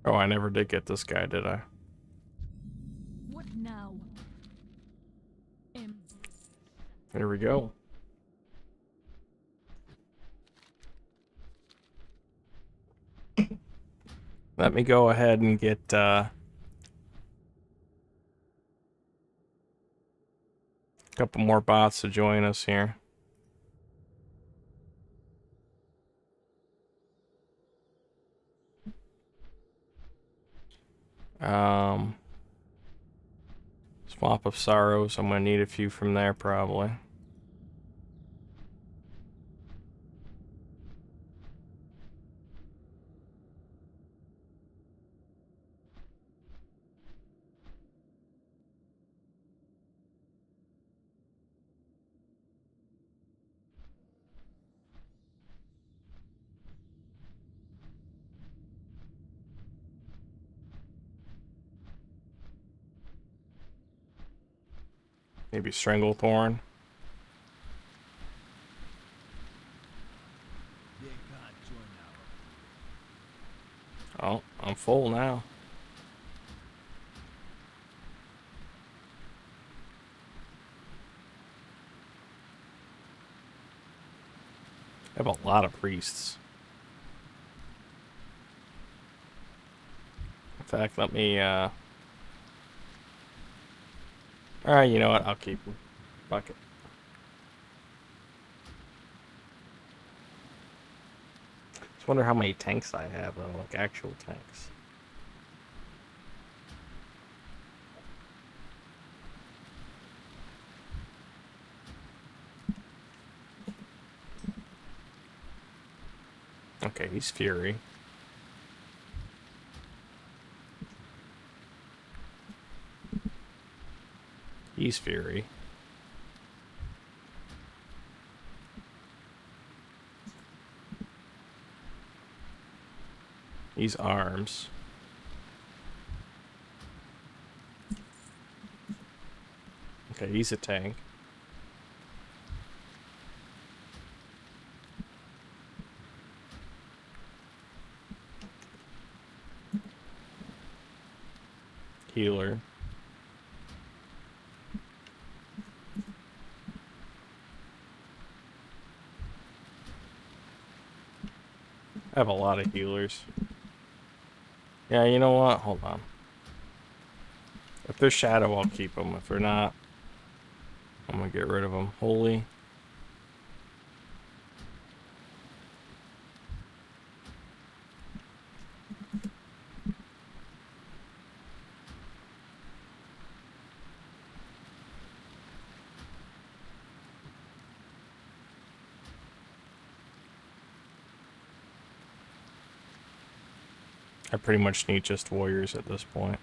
Oh, I never did get this guy, did I? What now? Here we go. Let me go ahead and get a couple more bots to join us here. Swamp of Sorrows. I'm gonna need a few from there probably. Maybe Stranglethorn. They can't join our Oh, I'm full now. I have a lot of priests. In fact, let me, alright, you know what? I'll keep them. Fuck it. Just wonder how many tanks I have, though, like actual tanks. Okay, he's Fury. He's Fury. He's Arms. Okay, he's a tank. Healer. I have a lot of healers. Yeah, you know what? Hold on. If they're Shadow, I'll keep them. If they're not, I'm gonna get rid of them. Holy. I pretty much need just warriors at this point.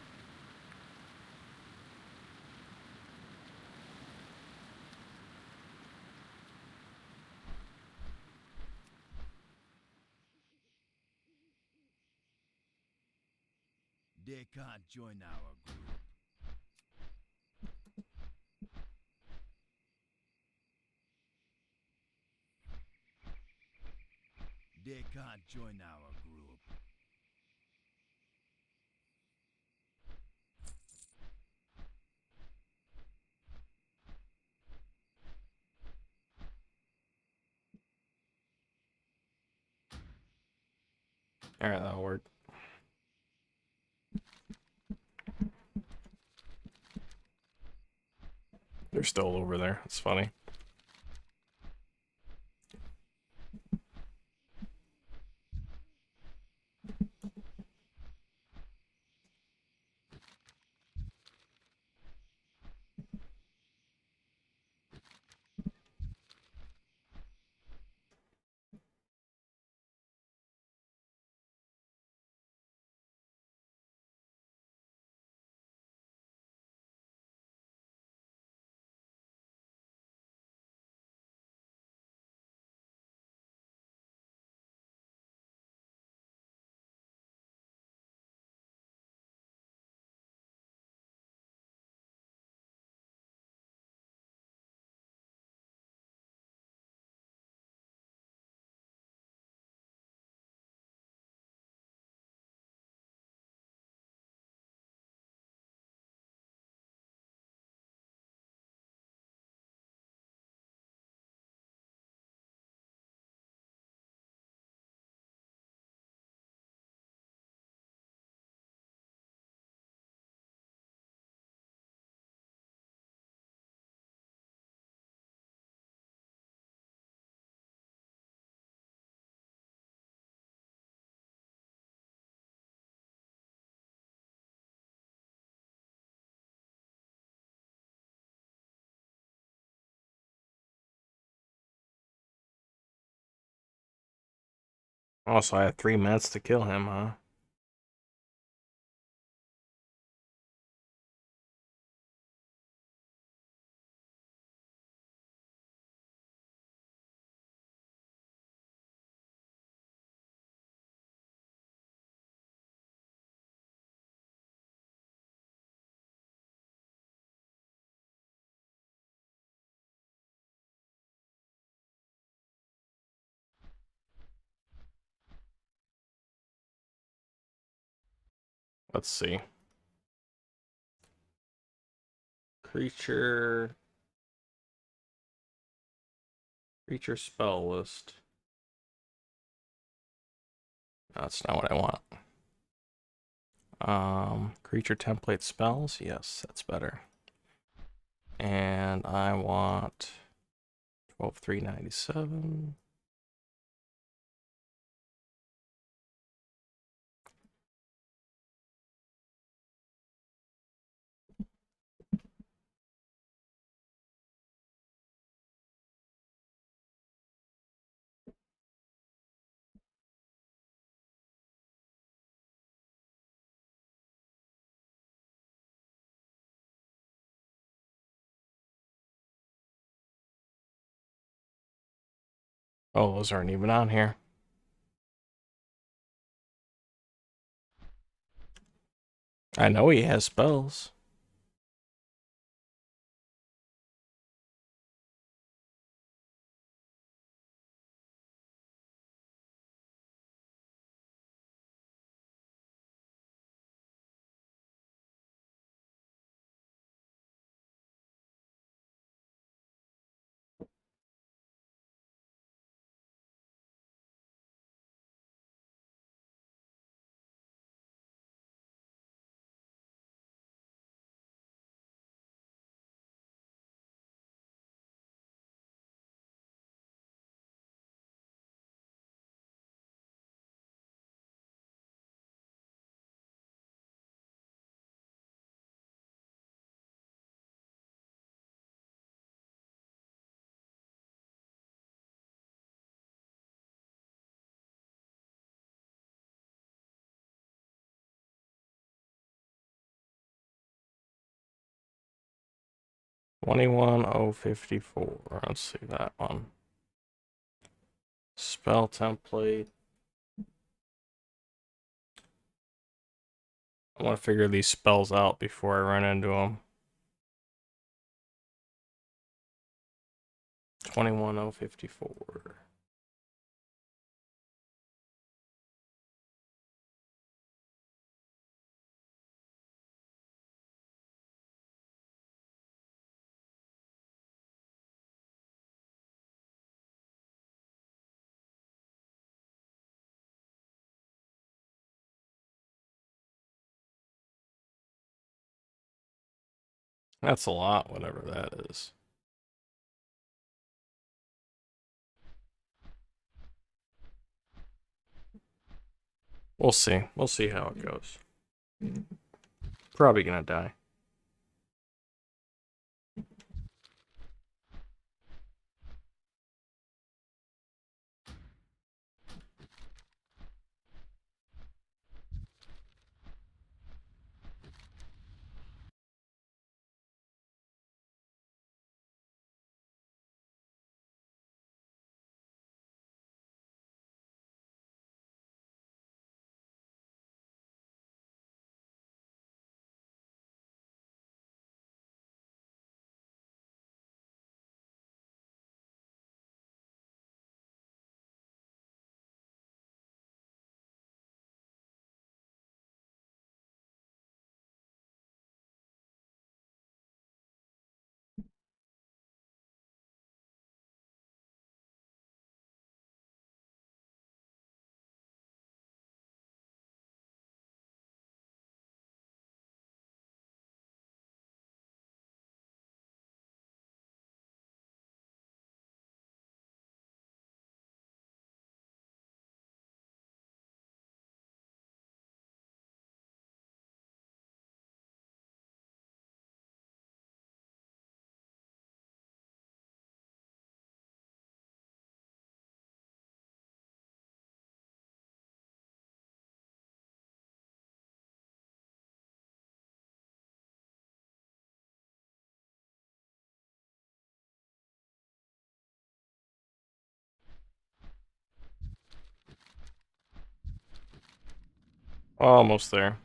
They can't join our group. They can't join our group. Alright, that'll work. They're still over there. It's funny. Also, I have 3 minutes to kill him, huh? Let's see. Creature spell list. That's not what I want. Creature template spells. Yes, that's better. And I want 12,397. Oh, those aren't even on here. I know he has spells. 21054. Let's see that one. Spell template. I want to figure these spells out before I run into them. 21054. That's a lot, whatever that is. We'll see. We'll see how it goes. Probably gonna die. Almost there.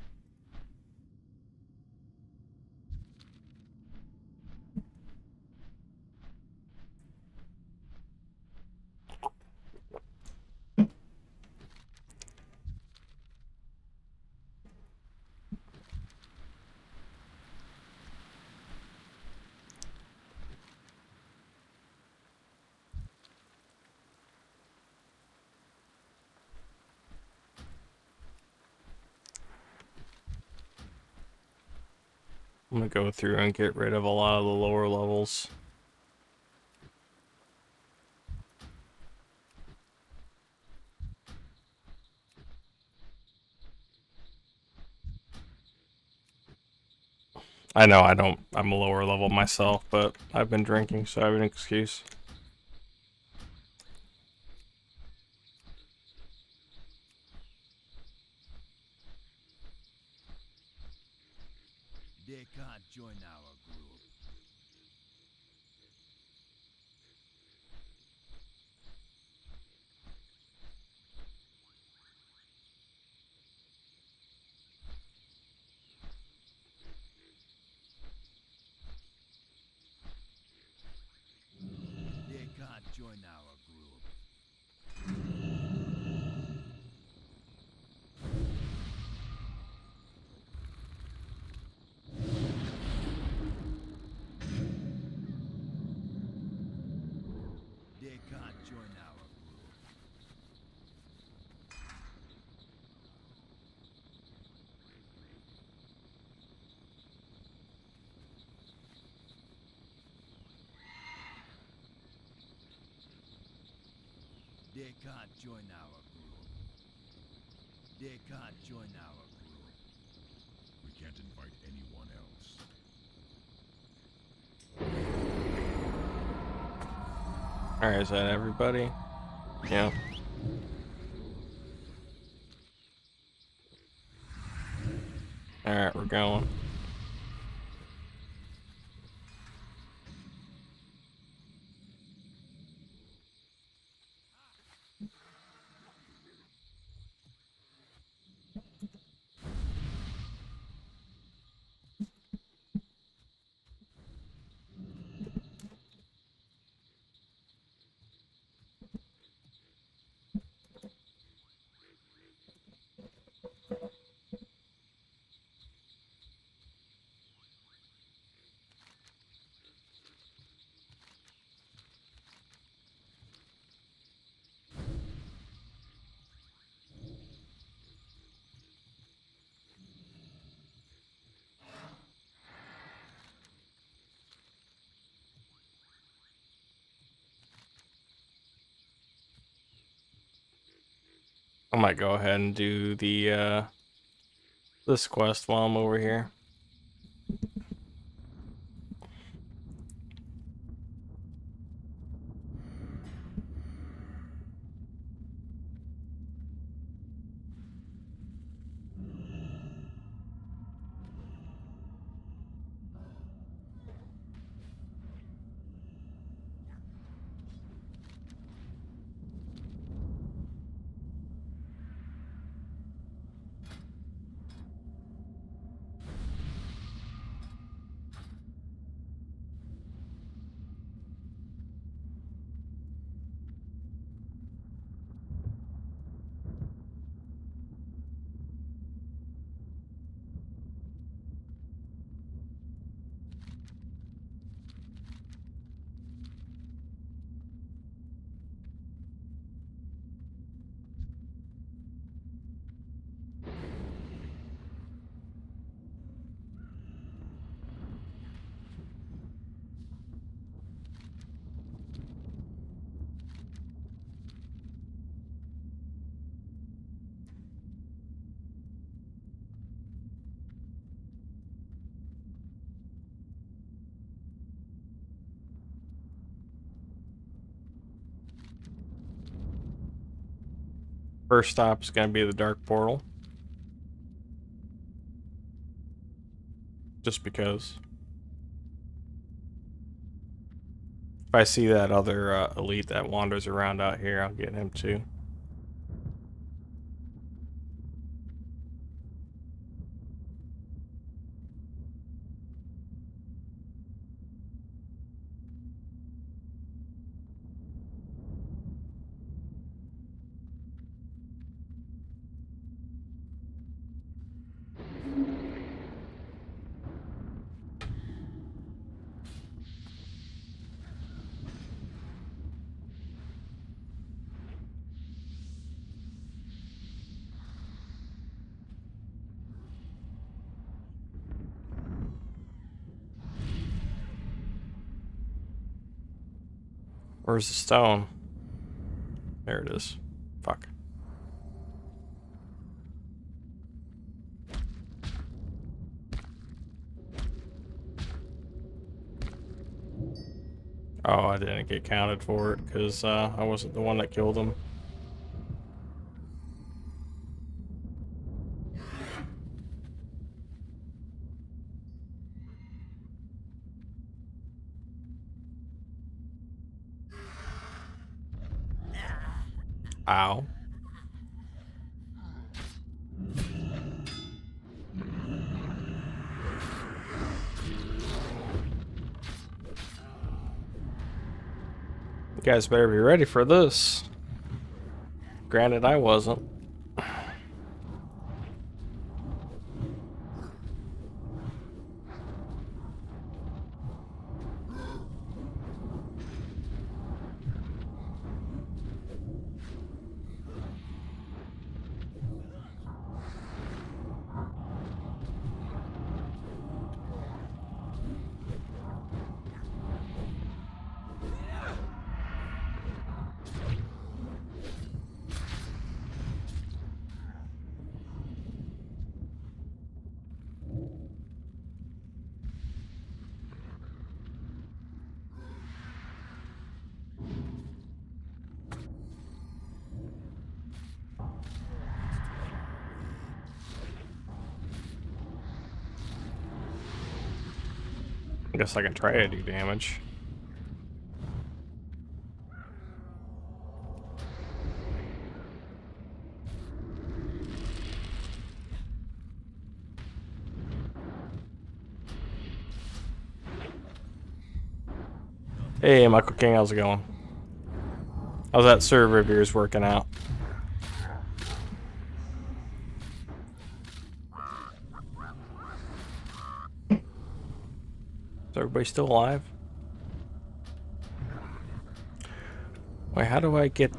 I'm gonna go through and get rid of a lot of the lower levels. I know I'm a lower level myself, but I've been drinking, so I have an excuse. They can't join our group. They can't join our group. They can't join our group. They can't join our group. They can't join our group. We can't invite anyone else. Alright, is that everybody? Yeah. Alright, we're going. I might go ahead and do the this quest while I'm over here. First stop is going to be the Dark Portal. Just because. If I see that other elite that wanders around out here, I'll get him too. Where's the stone? There it is. Fuck. Oh, I didn't get counted for it because I wasn't the one that killed him. Ow. You guys better be ready for this. Granted, I wasn't. I guess I can try to do damage. Hey, Michael King, how's it going? How's that server of yours working out? Is everybody still alive? Wait, how do I get,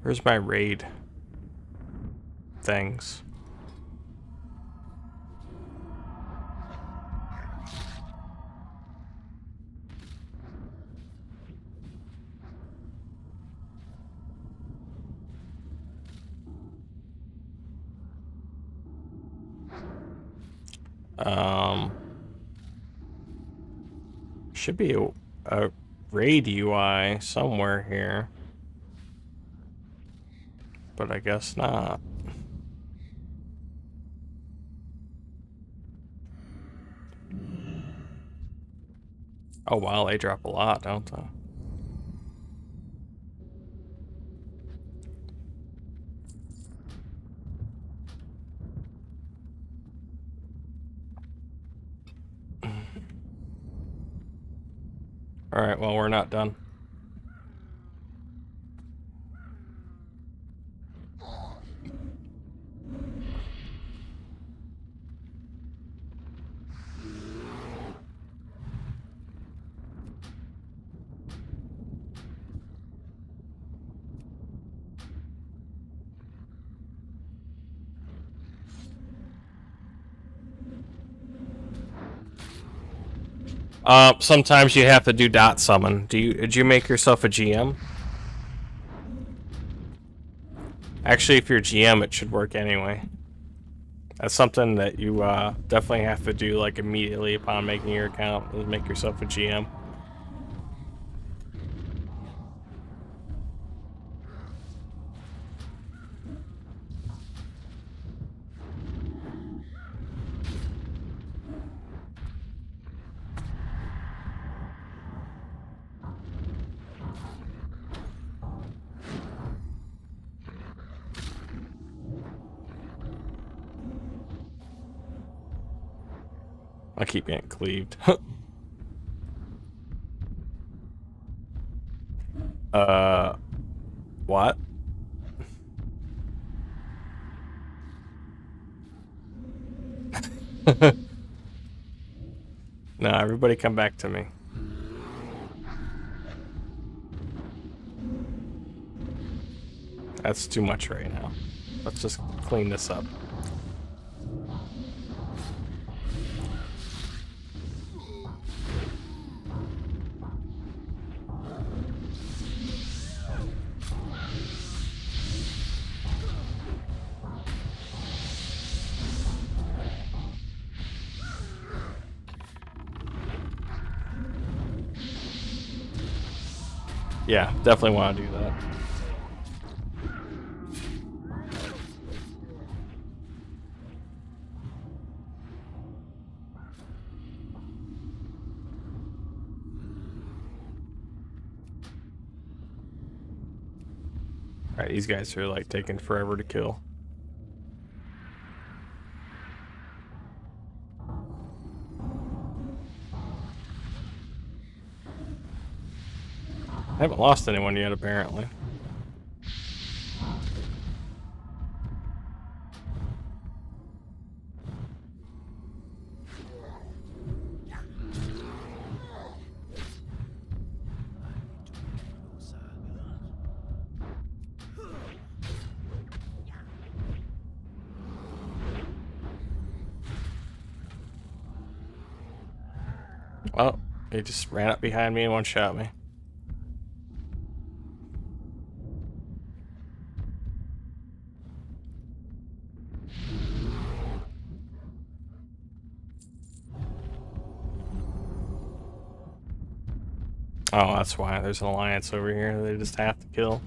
where's my raid things? Should be a raid UI somewhere here. But I guess not. Oh wow, they drop a lot, don't they? Alright, well, we're not done. Sometimes you have to do dot summon. Did you make yourself a GM? Actually, if you're GM, it should work anyway. That's something that you definitely have to do like immediately upon making your account, is make yourself a GM. I keep getting cleaved. What? No, everybody come back to me. That's too much right now. Let's just clean this up. Yeah, definitely want to do that. Alright, these guys are like taking forever to kill. I haven't lost anyone yet, apparently. Well, he just ran up behind me and one-shot me. Oh, that's why. There's an alliance over here. They just have to kill.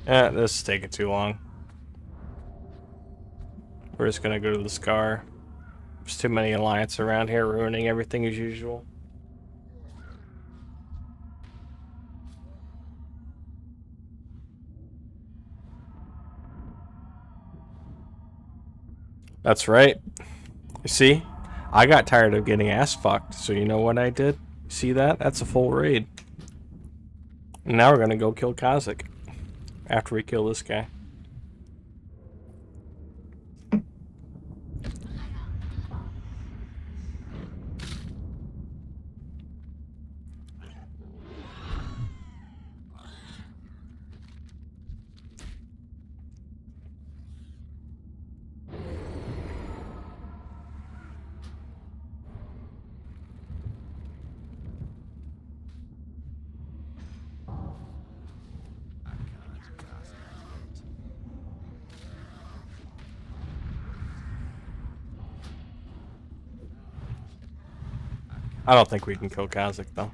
This is taking too long. We're just gonna go to the Scar. There's too many alliance around here ruining everything as usual. That's right. You see? I got tired of getting ass fucked, so you know what I did? See that? That's a full raid. And now we're gonna go kill Kha'Zix. After we kill this guy. I don't think we can kill Kha'Zix though.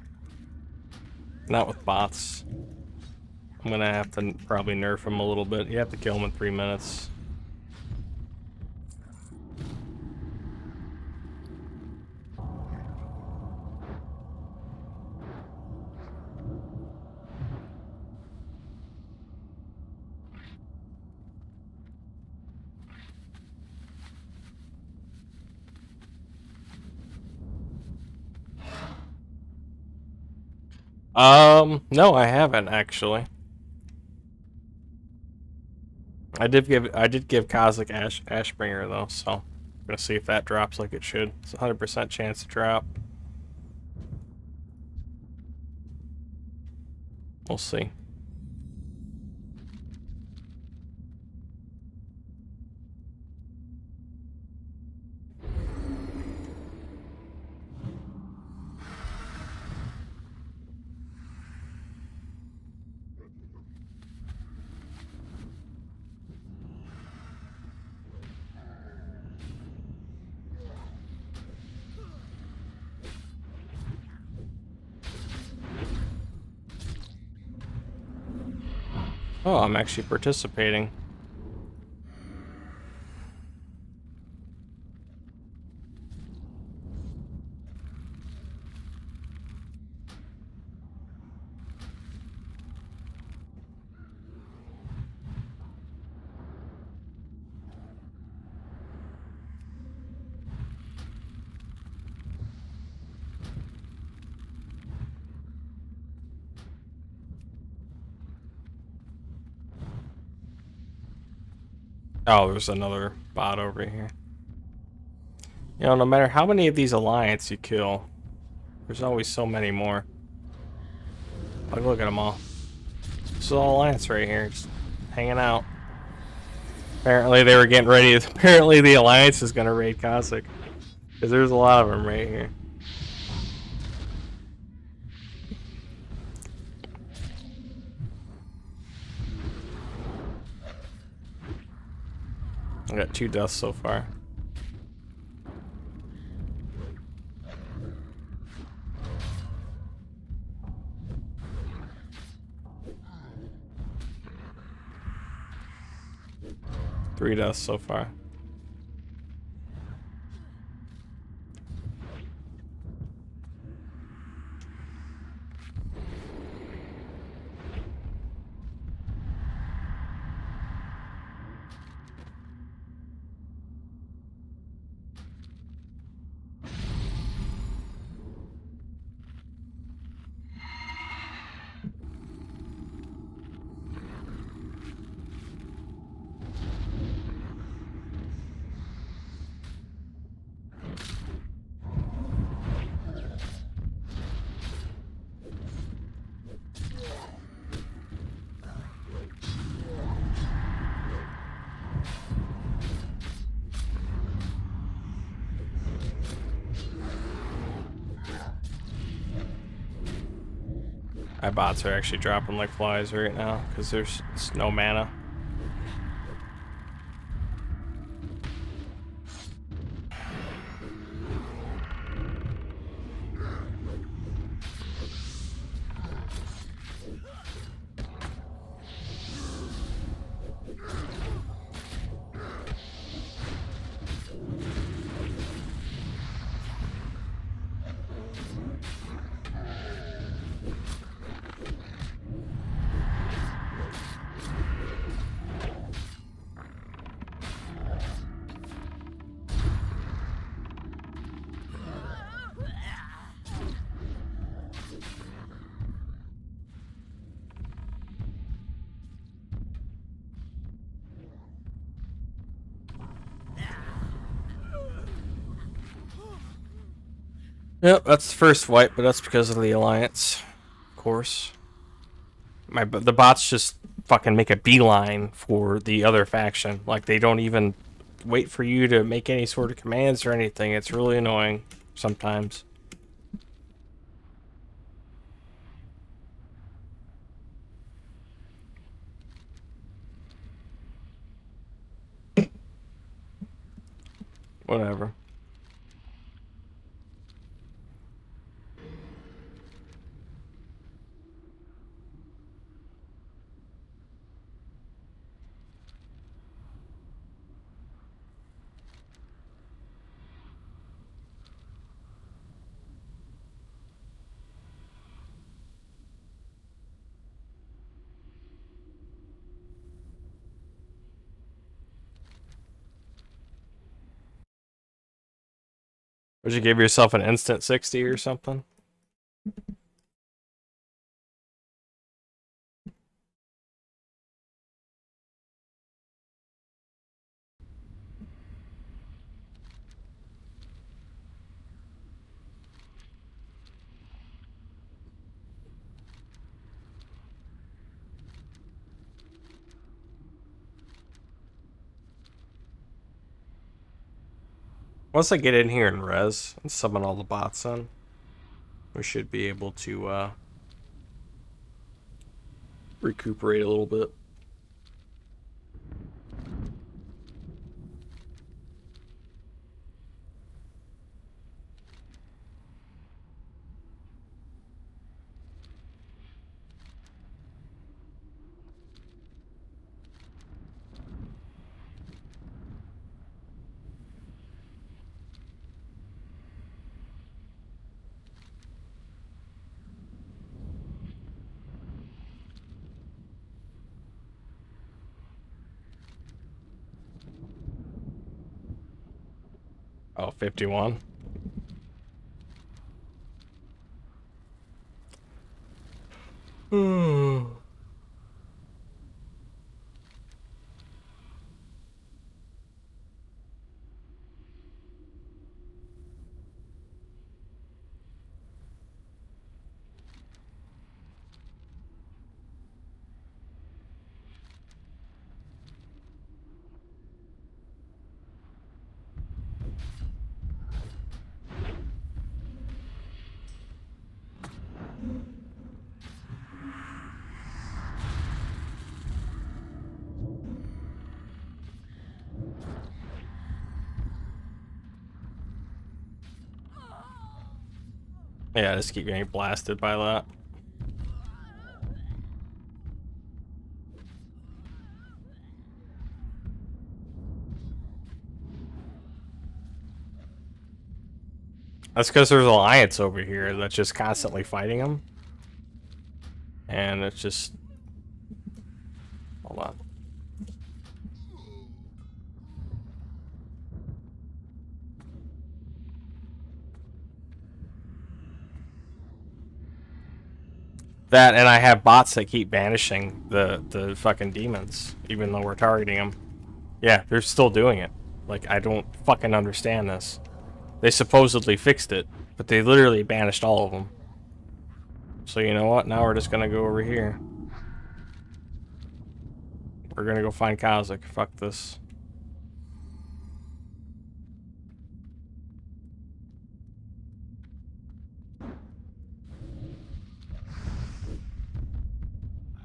Not with bots. I'm gonna have to probably nerf him a little bit. You have to kill him in 3 minutes. No, I haven't actually. I did give Kha'Zix Ashbringer though, so I'm gonna see if that drops like it should. It's a 100% chance to drop. We'll see. Oh, I'm actually participating. Oh, there's another bot over here. You know, no matter how many of these alliance you kill, there's always so many more. Like, look at them all. This is all alliance right here, just hanging out. Apparently they were getting ready. Apparently the alliance is gonna raid Kha'Zix, because there's a lot of them right here. I got 2 deaths so far. Three deaths so far. My bots are actually dropping like flies right now because there's no mana. Yep, that's the first wipe, but that's because of the alliance, of course. The bots just fucking make a beeline for the other faction. Like, they don't even wait for you to make any sort of commands or anything. It's really annoying sometimes. Whatever. Would you give yourself an instant 60 or something? Once I get in here and res and summon all the bots in, we should be able to recuperate a little bit. Oh, 51. Yeah, I just keep getting blasted by that. That's because there's an alliance over here that's just constantly fighting them. And it's just... Hold on. That, and I have bots that keep banishing the fucking demons, even though we're targeting them. Yeah, they're still doing it. Like, I don't fucking understand this. They supposedly fixed it, but they literally banished all of them. So you know what? Now we're just gonna go over here. We're gonna go find Kazik. Fuck this.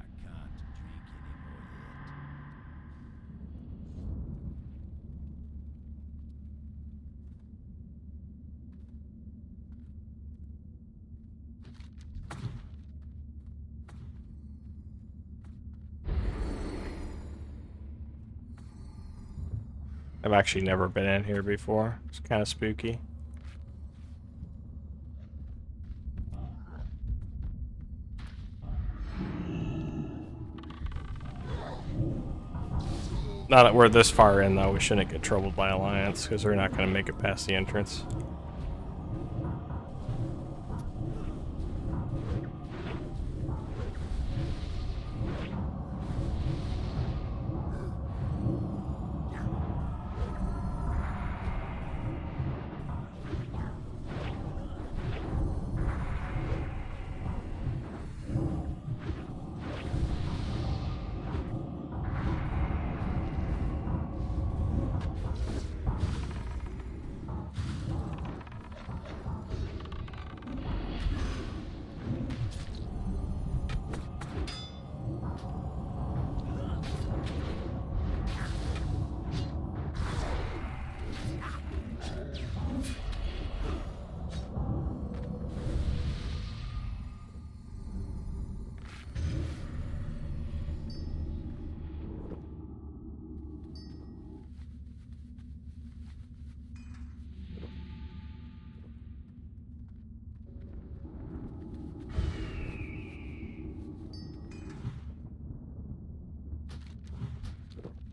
I can't drink anymore I've actually never been in here before. It's kind of spooky. Now that we're this far in, though, we shouldn't get troubled by Alliance, because they're not going to make it past the entrance.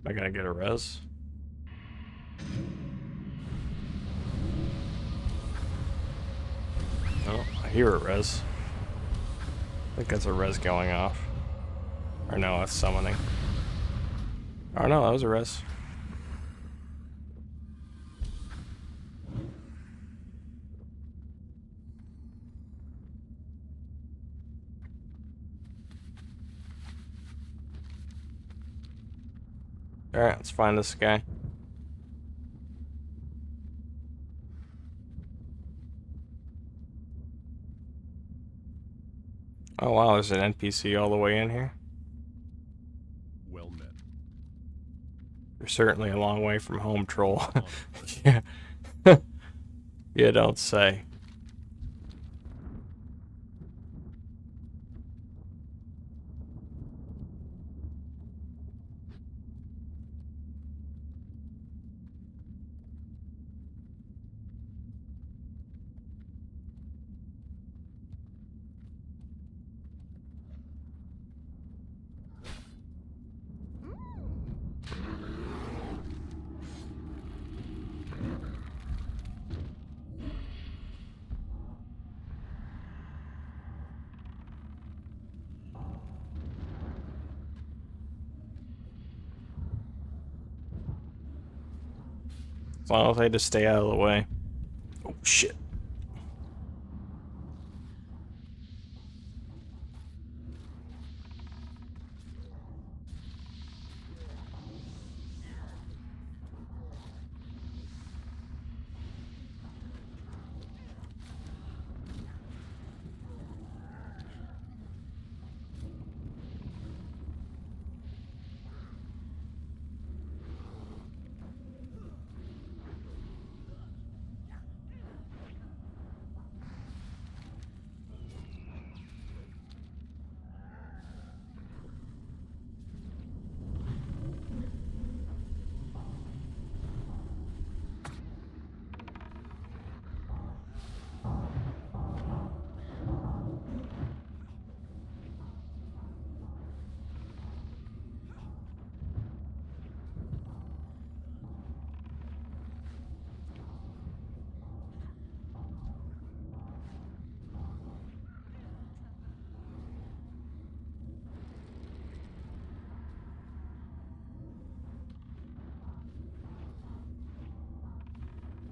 I gotta get a res. Oh, I hear a res. I think that's a res going off. Or no, that's summoning. Oh no, that was a res. Alright, let's find this guy. Oh wow, there's an NPC all the way in here. Well met. You're certainly a long way from home, troll. On it, Yeah. You don't say. As long as I just stay out of the way. Oh shit.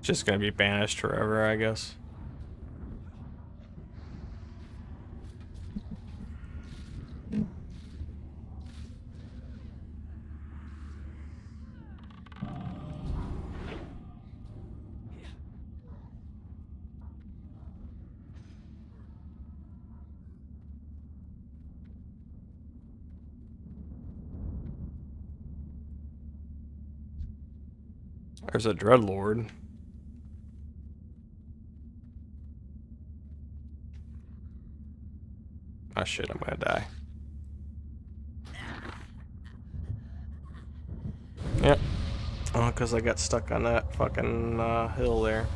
Just gonna be banished forever, I guess. There's a Dreadlord. Oh shit, I'm gonna die. Yep. Oh, because I got stuck on that fucking hill there.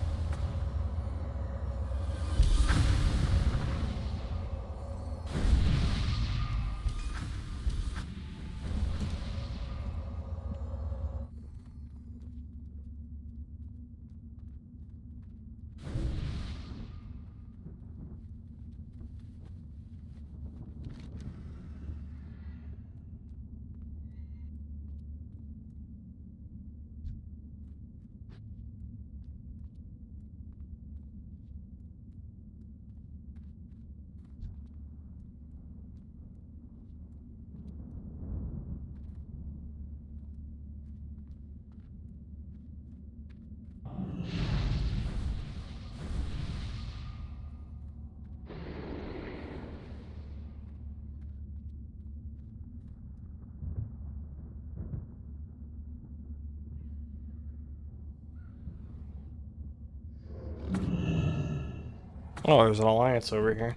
Oh, there's an alliance over here.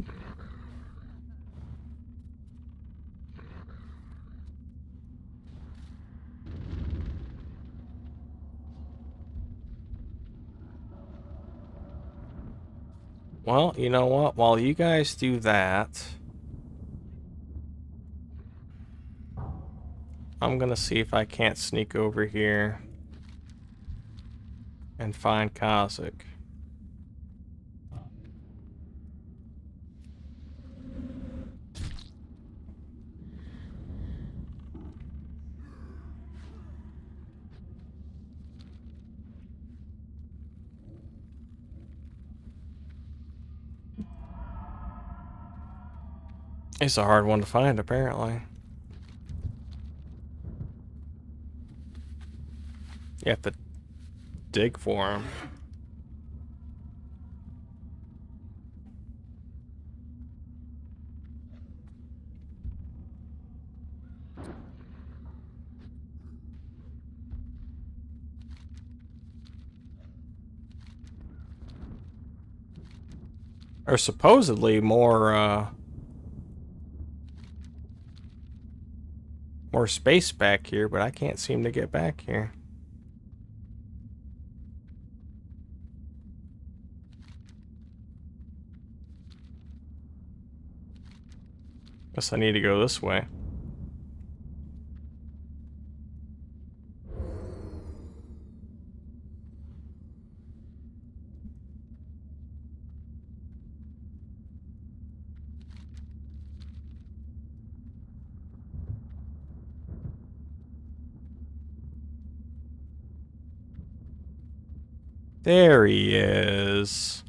Well, you know what? While you guys do that, I'm gonna see if I can't sneak over here and find Kazik. It's a hard one to find, apparently. You have to dig for him. There's supposedly more space back here, but I can't seem to get back here. Guess I need to go this way. There he is.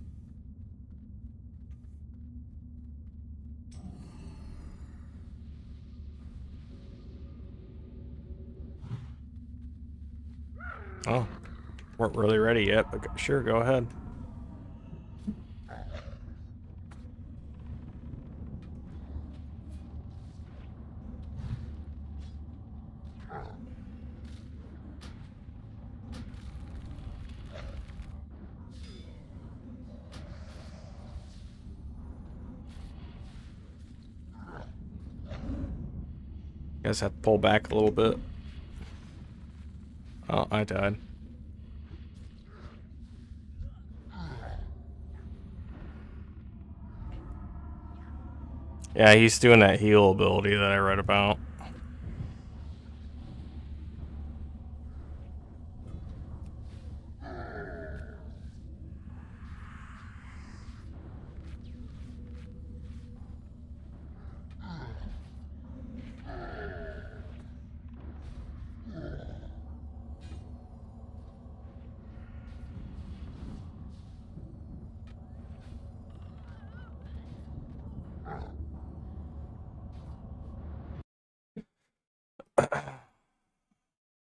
Oh, weren't really ready yet, but sure, go ahead. Guys have to pull back a little bit. Oh, I died. Yeah, he's doing that heal ability that I read about.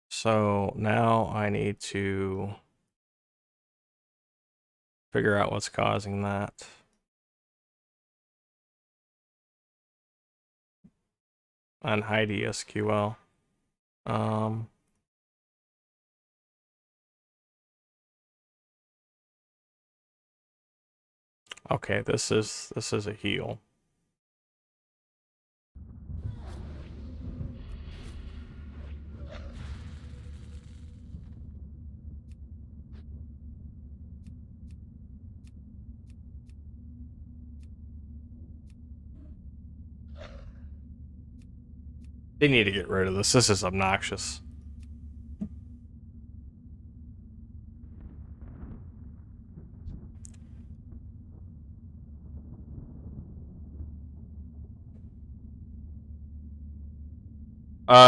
So now I need to figure out what's causing that. On Heidi SQL. Okay, this is a heal. They need to get rid of this. This is obnoxious.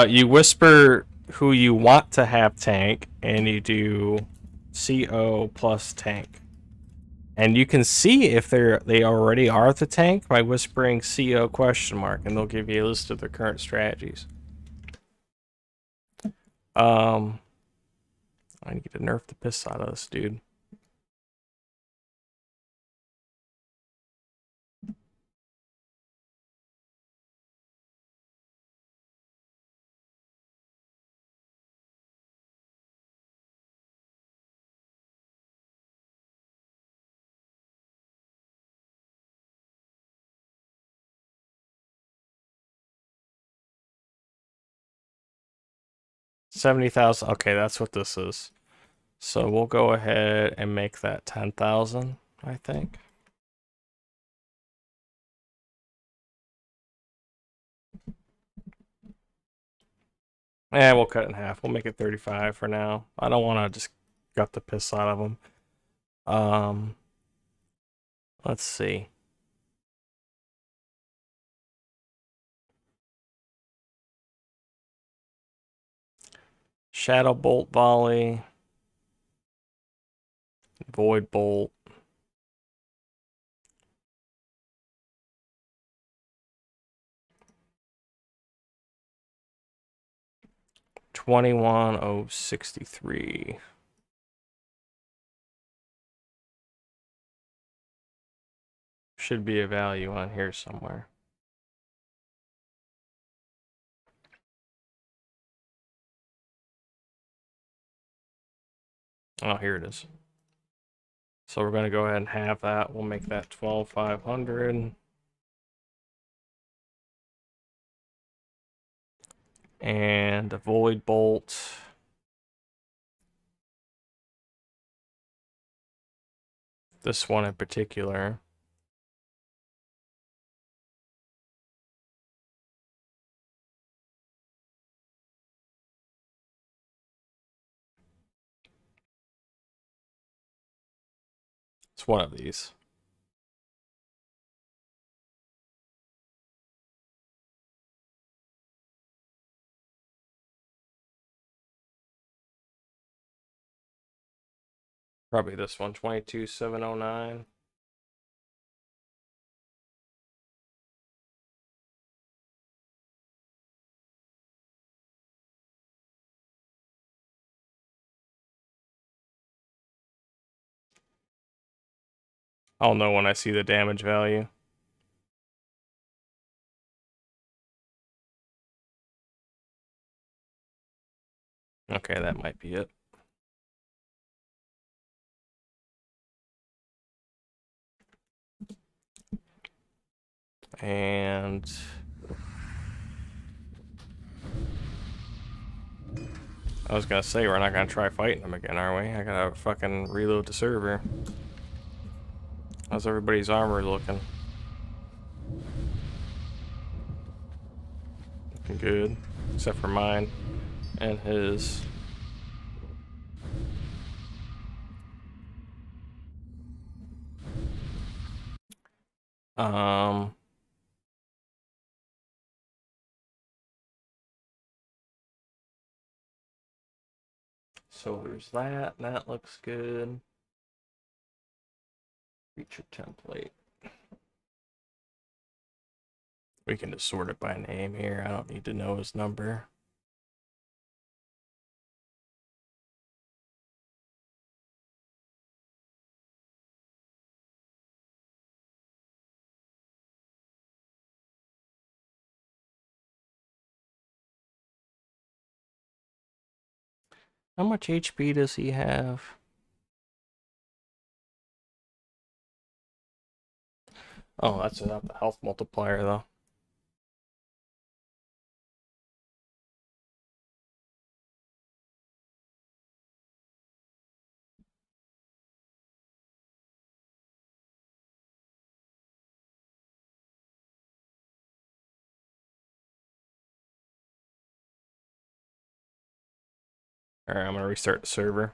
You whisper who you want to have tank, and you do CO plus tank. And you can see if they already are the tank by whispering CO question mark, and they'll give you a list of their current strategies. I need to nerf the piss out of this dude. $70,000. Okay, that's what this is. So we'll go ahead and make that 10,000, I think. Yeah, we'll cut it in half. We'll make it 35 for now. I don't want to just gut the piss out of them. Let's see. Shadow Bolt Volley. Void Bolt. $21,063. Should be a value on here somewhere. Oh, here it is. So we're gonna go ahead and have that. We'll make that 12,500. And a Void Bolt. This one in particular. It's one of these. Probably this one, 22,709. I'll know when I see the damage value. Okay, that might be it. And I was gonna say, we're not gonna try fighting them again, are we? I gotta fucking reload the server. How's everybody's armor looking? Looking good. Except for mine and his. Um... So there's that, and that looks good. Feature template. We can just sort it by name here. I don't need to know his number. How much HP does he have? Oh, that's not the health multiplier, though. Alright, I'm gonna restart the server.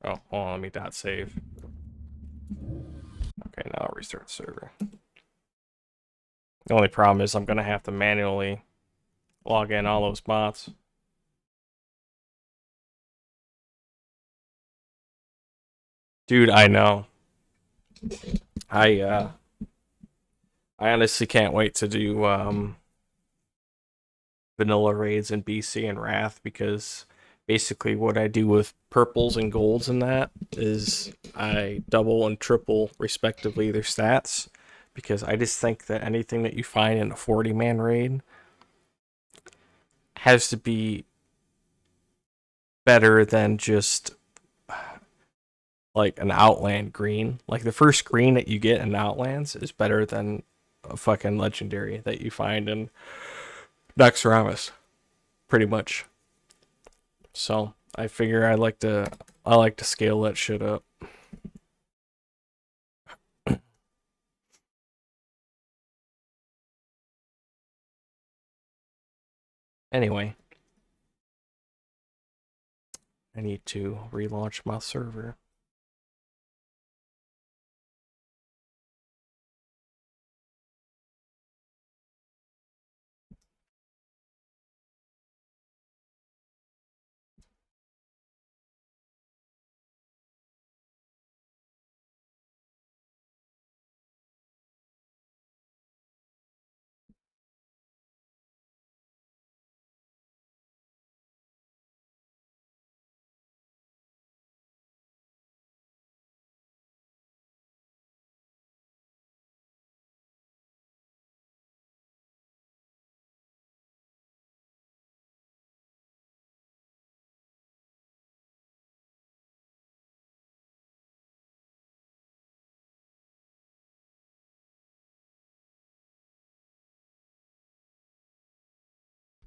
Oh, hold on, let me dot save. Okay, now I'll restart the server. The only problem is I'm gonna have to manually log in all those bots. Dude, I know. I honestly can't wait to do vanilla raids in BC and Wrath, because basically what I do with purples and golds and that is I double and triple respectively their stats, because I just think that anything that you find in a 40-man raid has to be better than just like an Outland green. Like the first green that you get in Outlands is better than a fucking legendary that you find in Naxxramas, pretty much. So I figure I like to scale that shit up. Anyway, I need to relaunch my server.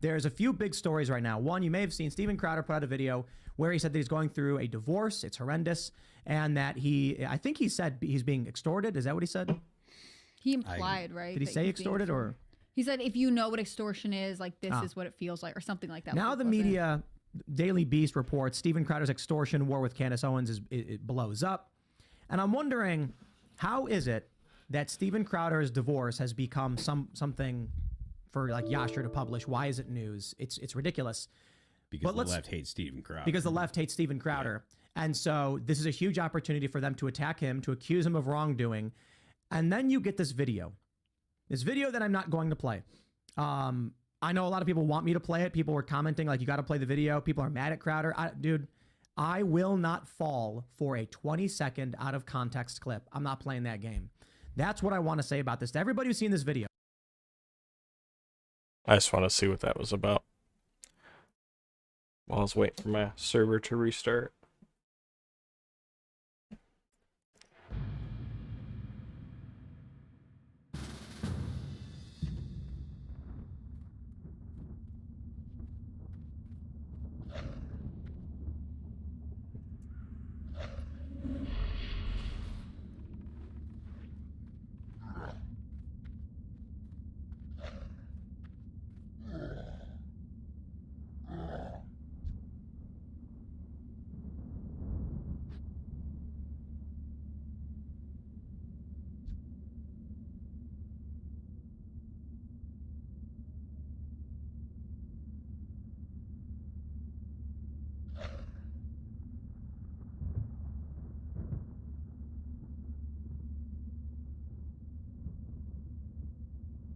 There's a few big stories right now. One, you may have seen Steven Crowder put out a video where he said that he's going through a divorce. It's horrendous. And that I think he said he's being extorted. Is that what he said? He implied, right? Did he that say he's being extorted or? He said, if you know what extortion is, like this is what it feels like, or something like that. Now the media, Daily Beast reports Steven Crowder's extortion war with Candace Owens it blows up. And I'm wondering, how is it that Steven Crowder's divorce has become something for like Yasher to publish? Why is it news? It's ridiculous. Because the left hates Steven Crowder. Because the left hates Steven Crowder. Yeah. And so this is a huge opportunity for them to attack him, to accuse him of wrongdoing. And then you get this video. This video that I'm not going to play. I know a lot of people want me to play it. People were commenting like, you got to play the video. People are mad at Crowder. Dude, I will not fall for a 20-second out of context clip. I'm not playing that game. That's what I want to say about this. To everybody who's seen this video. I just want to see what that was about. While I was waiting for my server to restart.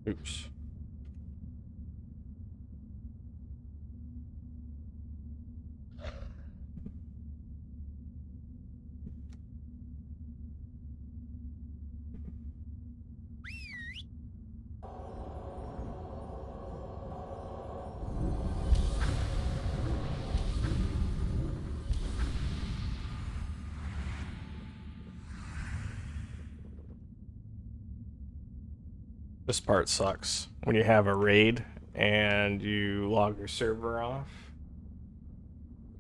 Oops. This part sucks. When you have a raid and you log your server off,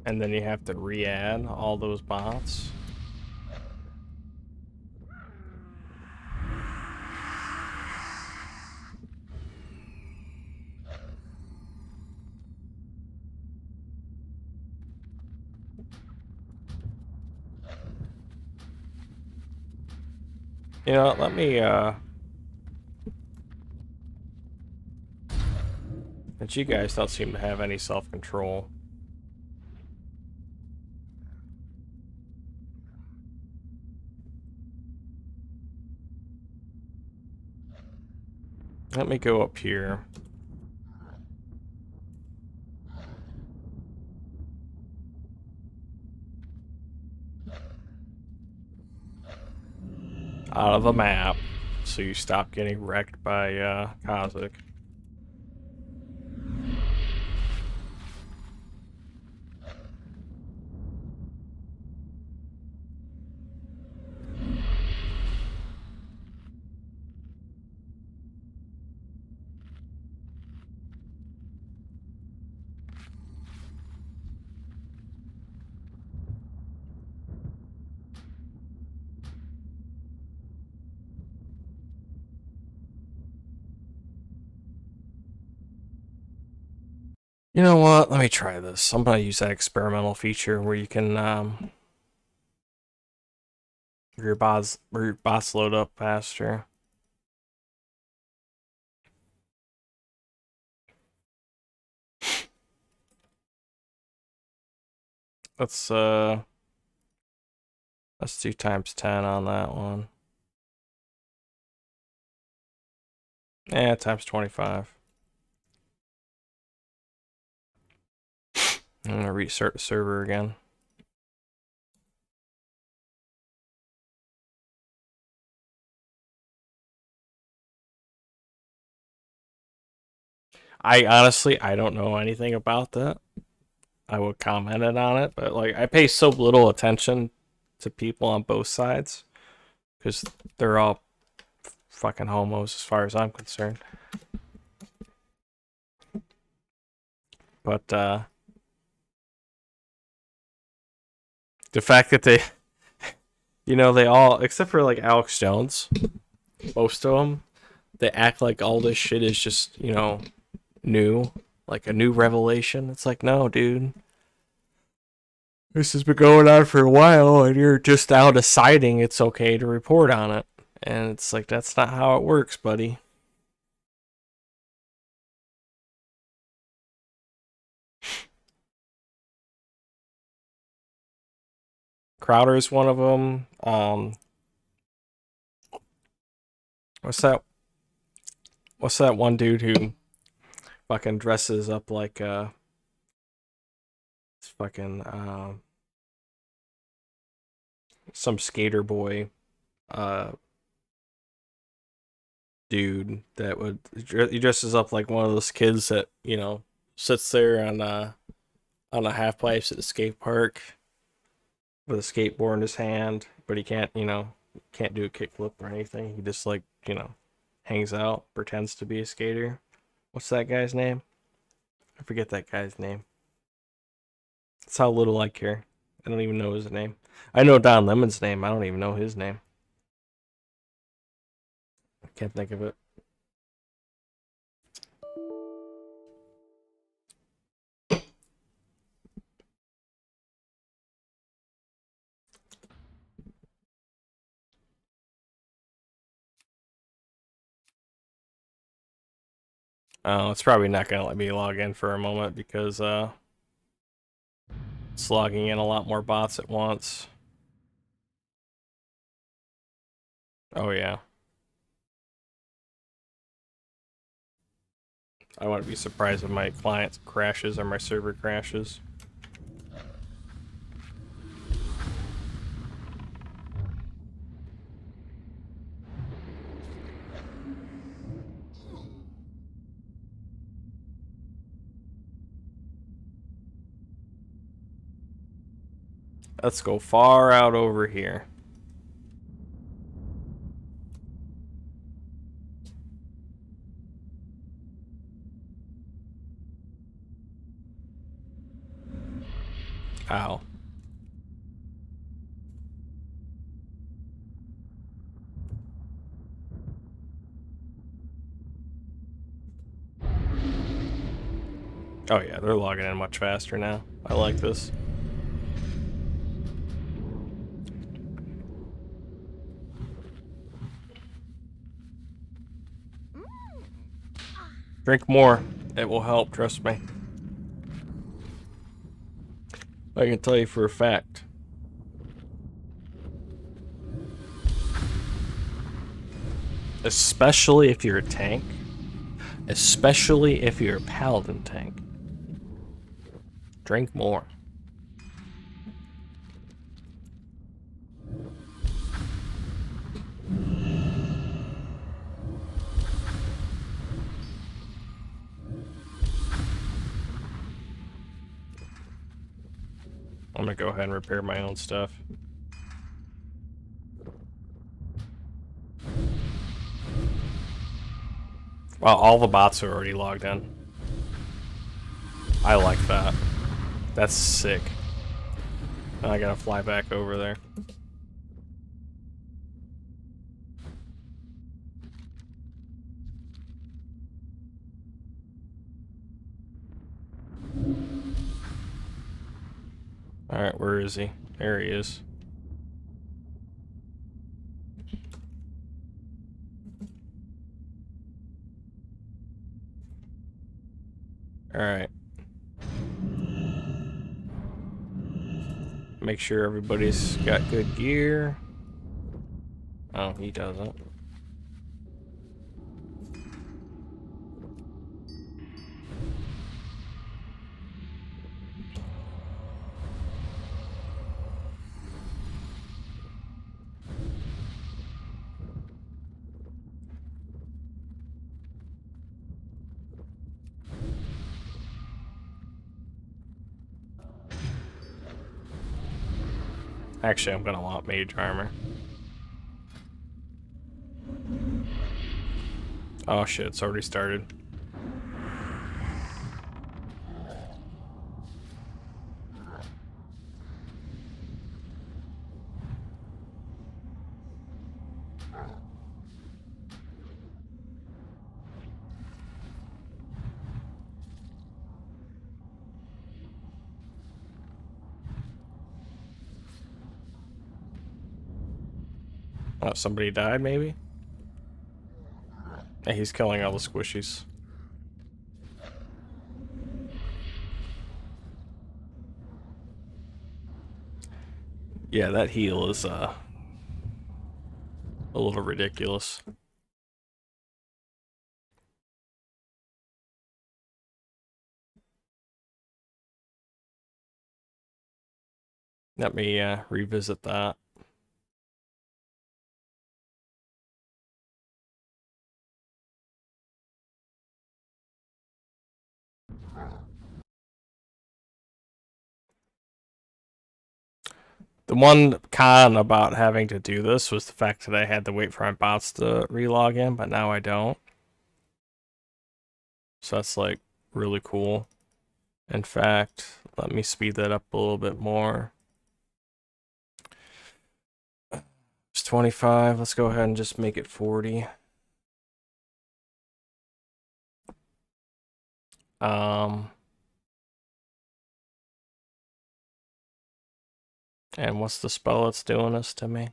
and then you have to re-add all those bots. You know, let me but you guys don't seem to have any self-control. Let me go up here. Out of the map, so you stop getting wrecked by Kazik. You know what? Let me try this. I'm gonna use that experimental feature where you can your bots load up faster. Let's do times 10 on that one. Yeah, times 25. I'm gonna restart the server again. I honestly, I don't know anything about that. I would comment on it, but like I pay so little attention to people on both sides because they're all fucking homos as far as I'm concerned. But the fact that they, you know, they all except for like Alex Jones, most of them, they act like all this shit is just, you know, new, like a new revelation. It's like, no, dude. This has been going on for a while, and you're just now deciding it's okay to report on it. And it's like, that's not how it works, buddy. Crowder is one of them. What's that? What's that one dude who fucking dresses up like it's fucking some skater boy dude that would he dresses up like one of those kids that, you know, sits there on the half pipes at the skate park with a skateboard in his hand, but he can't, you know, can't do a kickflip or anything. He just like, you know, hangs out, pretends to be a skater. What's that guy's name? I forget that guy's name. That's how little I care. I don't even know his name. I know Don Lemon's name. I don't even know his name. I can't think of it. Oh, it's probably not gonna let me log in for a moment because it's logging in a lot more bots at once. Oh yeah. I wouldn't be surprised if my client crashes or my server crashes. Let's go far out over here. Ow. Oh yeah, they're logging in much faster now. I like this. Drink more. It will help, trust me. I can tell you for a fact. Especially if you're a tank. Especially if you're a paladin tank. Drink more. I'm gonna go ahead and repair my own stuff. Well, all the bots are already logged in. I like that. That's sick. Now I gotta fly back over there. Alright, where is he? There he is. Alright. Make sure everybody's got good gear. Oh, he doesn't. Actually, I'm gonna want mage armor. Oh shit, it's already started. Oh, somebody died, maybe? Yeah, he's killing all the squishies. Yeah, that heal is a little ridiculous. Let me revisit that. The one con about having to do this was the fact that I had to wait for my bots to relog in, but now I don't. So that's like really cool. In fact, let me speed that up a little bit more. It's 25. Let's go ahead and just make it 40. And what's the spell that's doing this to me?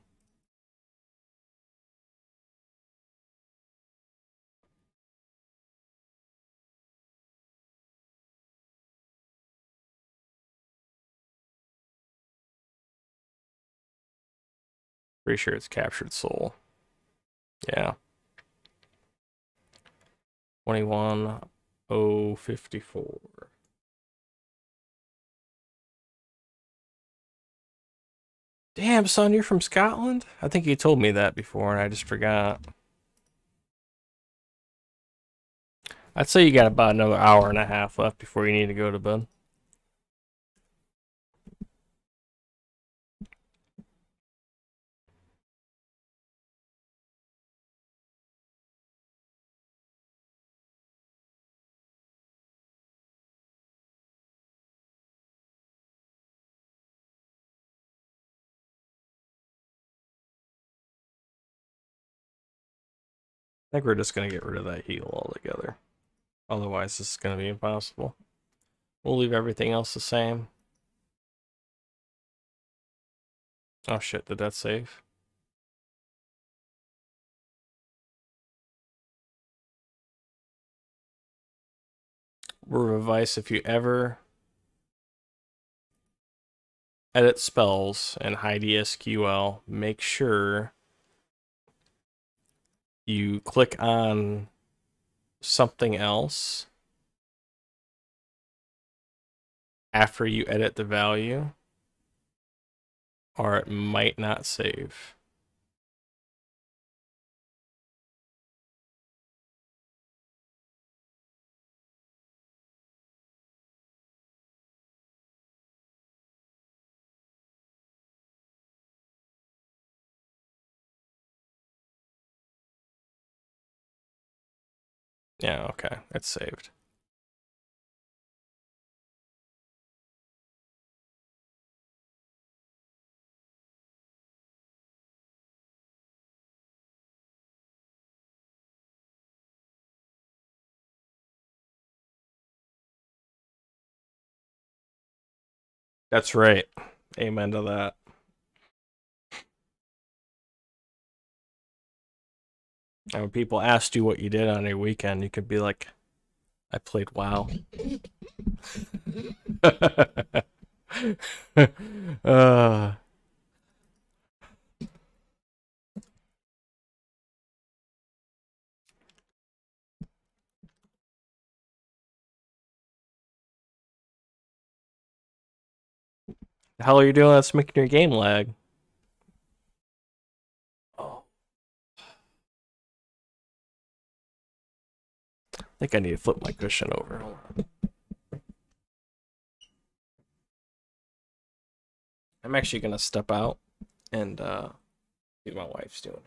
Pretty sure it's captured soul. Yeah. 21,054. Damn, son, you're from Scotland? I think you told me that before and I just forgot. I'd say you got about another hour and a half left before you need to go to bed. I think we're just going to get rid of that heal altogether. Otherwise, this is going to be impossible. We'll leave everything else the same. Oh shit, did that save? Word of advice, if you ever edit spells in hide ESQL, make sure you click on something else after you edit the value, or it might not save. Yeah, okay, it's saved. That's right. Amen to that. And when people asked you what you did on your weekend, you could be like, I played WoW. uh, the hell are you doing that's making your game lag? Oh. I think I need to flip my cushion over. Hold on. I'm actually gonna step out and see what my wife's doing.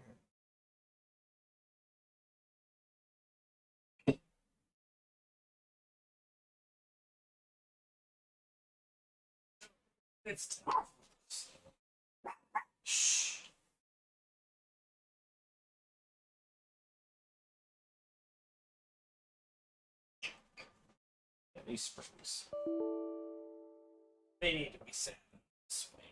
It's shh. Yeah, these springs. They need to be set this way.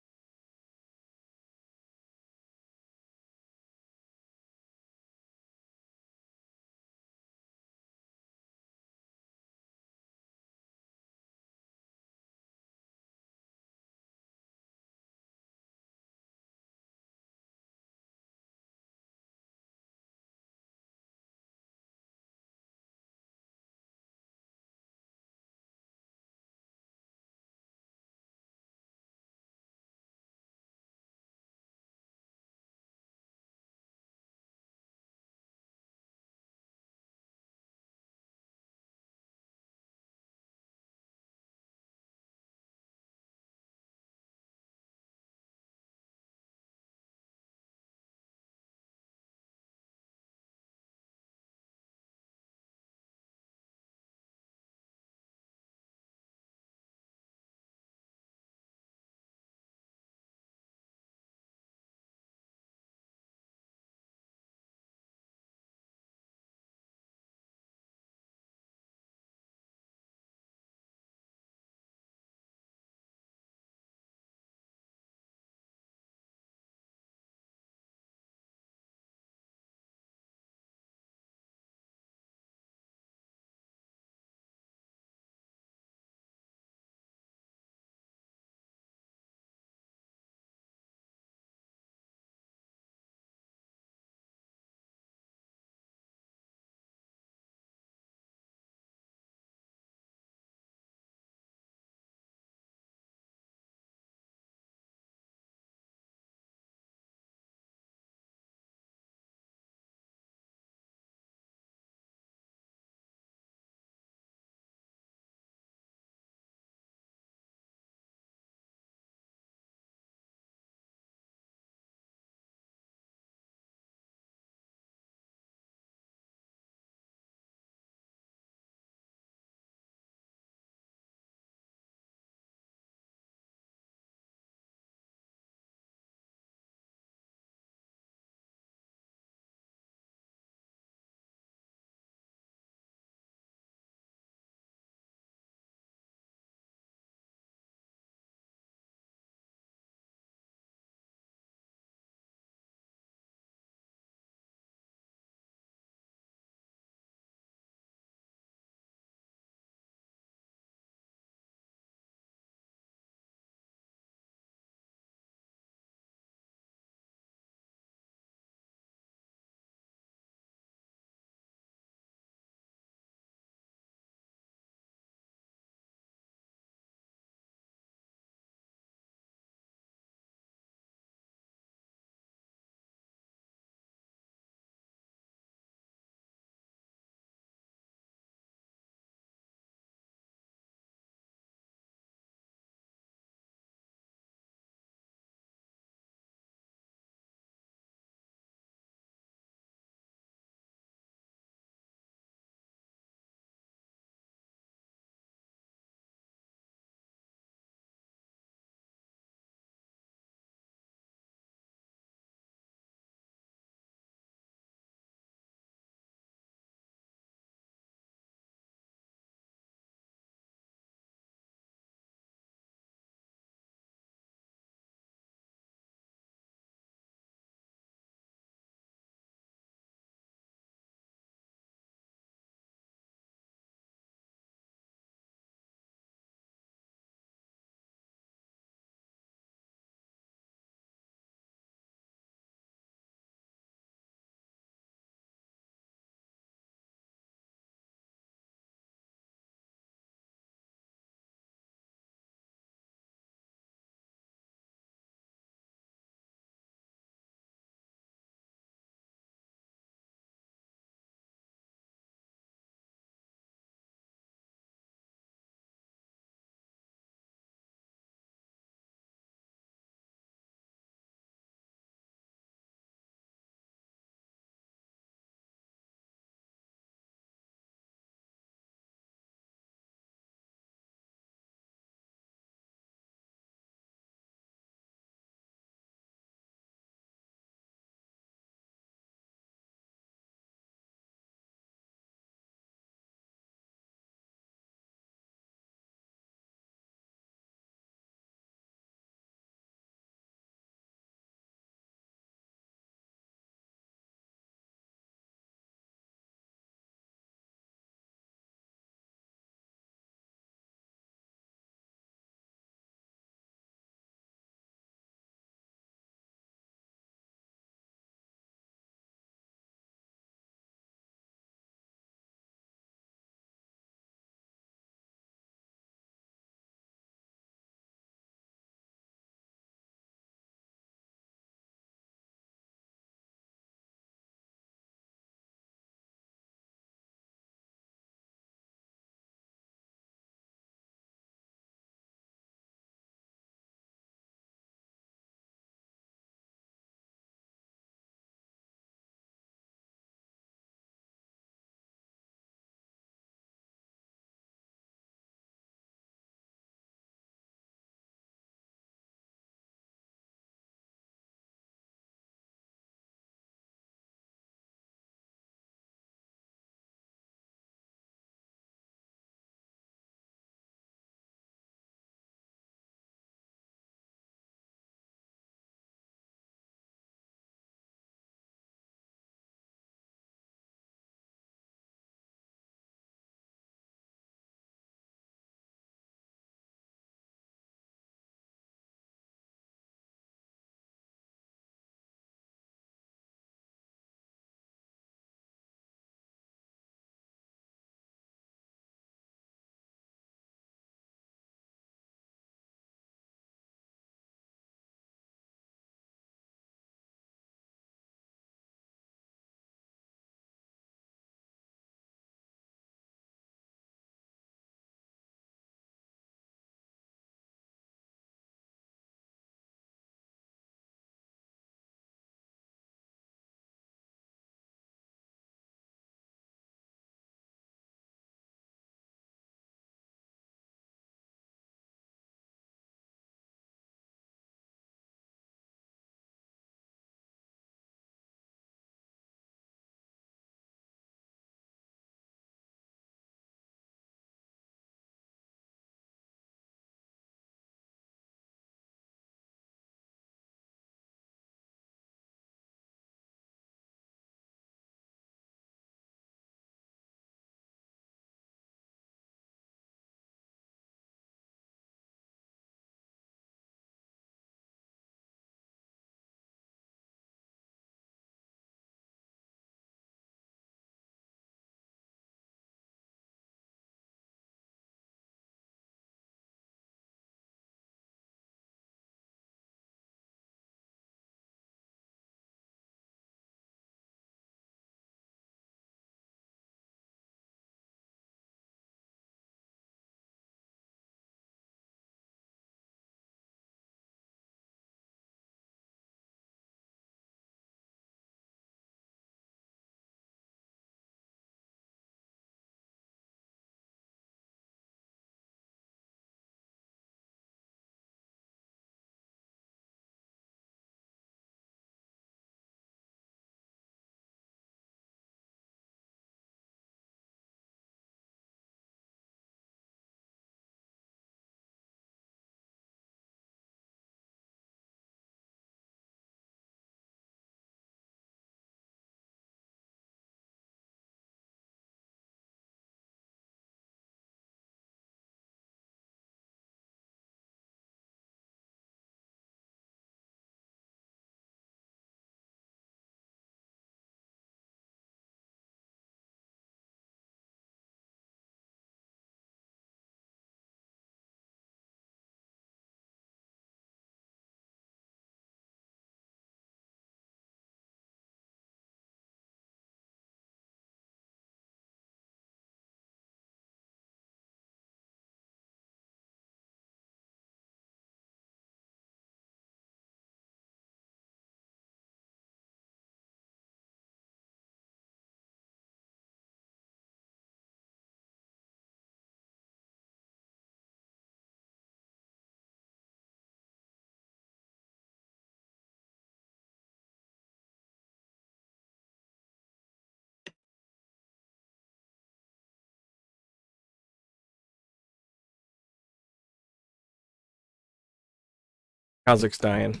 Kazakh's dying.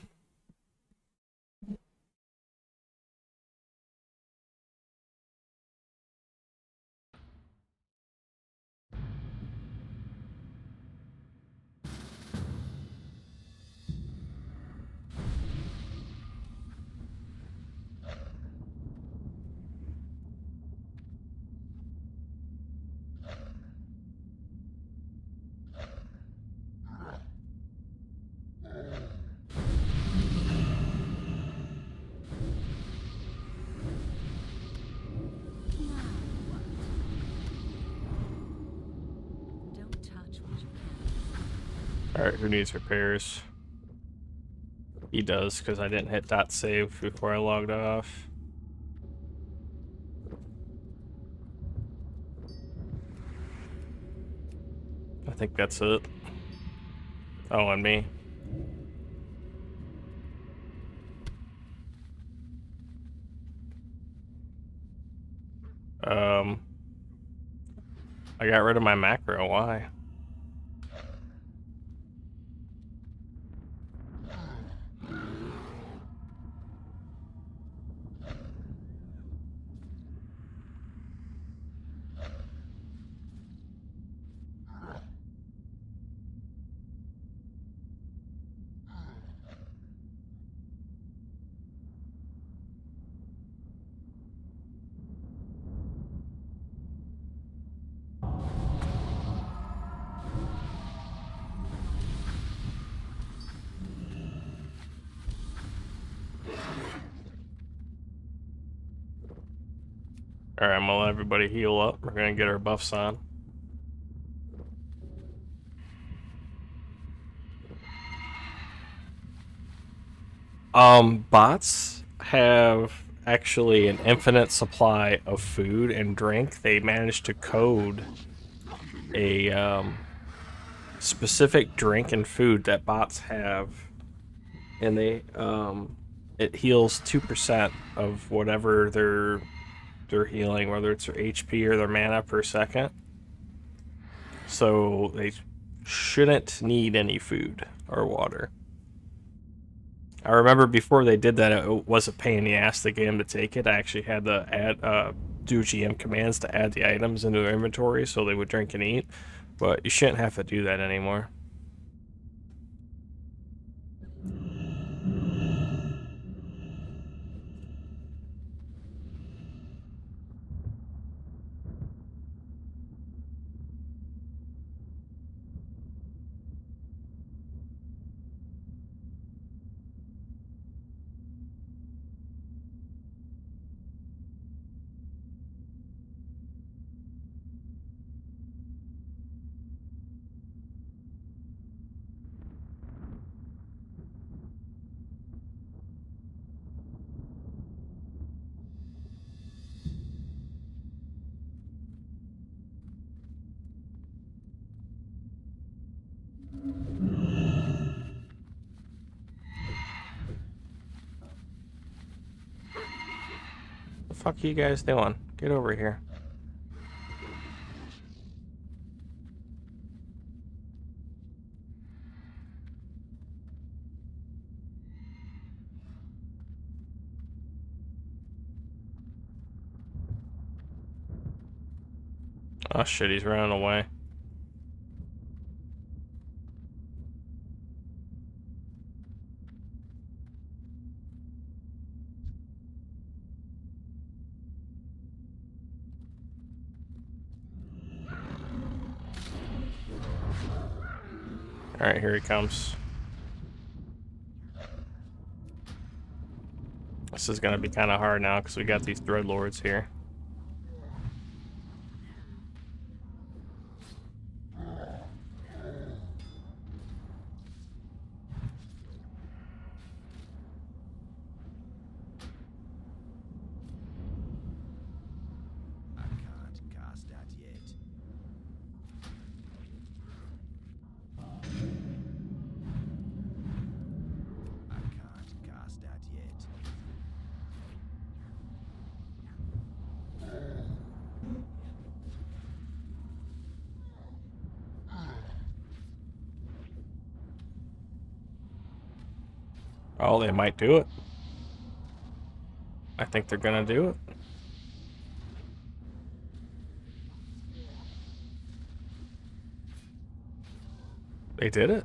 Don't touch what you can't. Alright, who needs repairs? He does, because I didn't hit dot save before I logged off. I think that's it. Oh, and me. I got rid of my macro, why? Alright, I'm gonna let everybody heal up. We're gonna get our buffs on. Bots have actually an infinite supply of food and drink. They managed to code a specific drink and food that bots have, and they it heals 2% of whatever they're healing, whether it's their HP or their mana per second. So they shouldn't need any food or water. I remember before they did that, it was a pain in the ass to get them to take it. I actually had to add do GM commands to add the items into their inventory so they would drink and eat, but you shouldn't have to do that anymore. The fuck are you guys doing? Get over here. Oh shit, he's running away. Alright, here he comes. This is gonna be kind of hard now because we got these Dreadlords here. I can't cast that yet. I can't cast that yet. Oh, they might do it. I think they're gonna do it. They did it.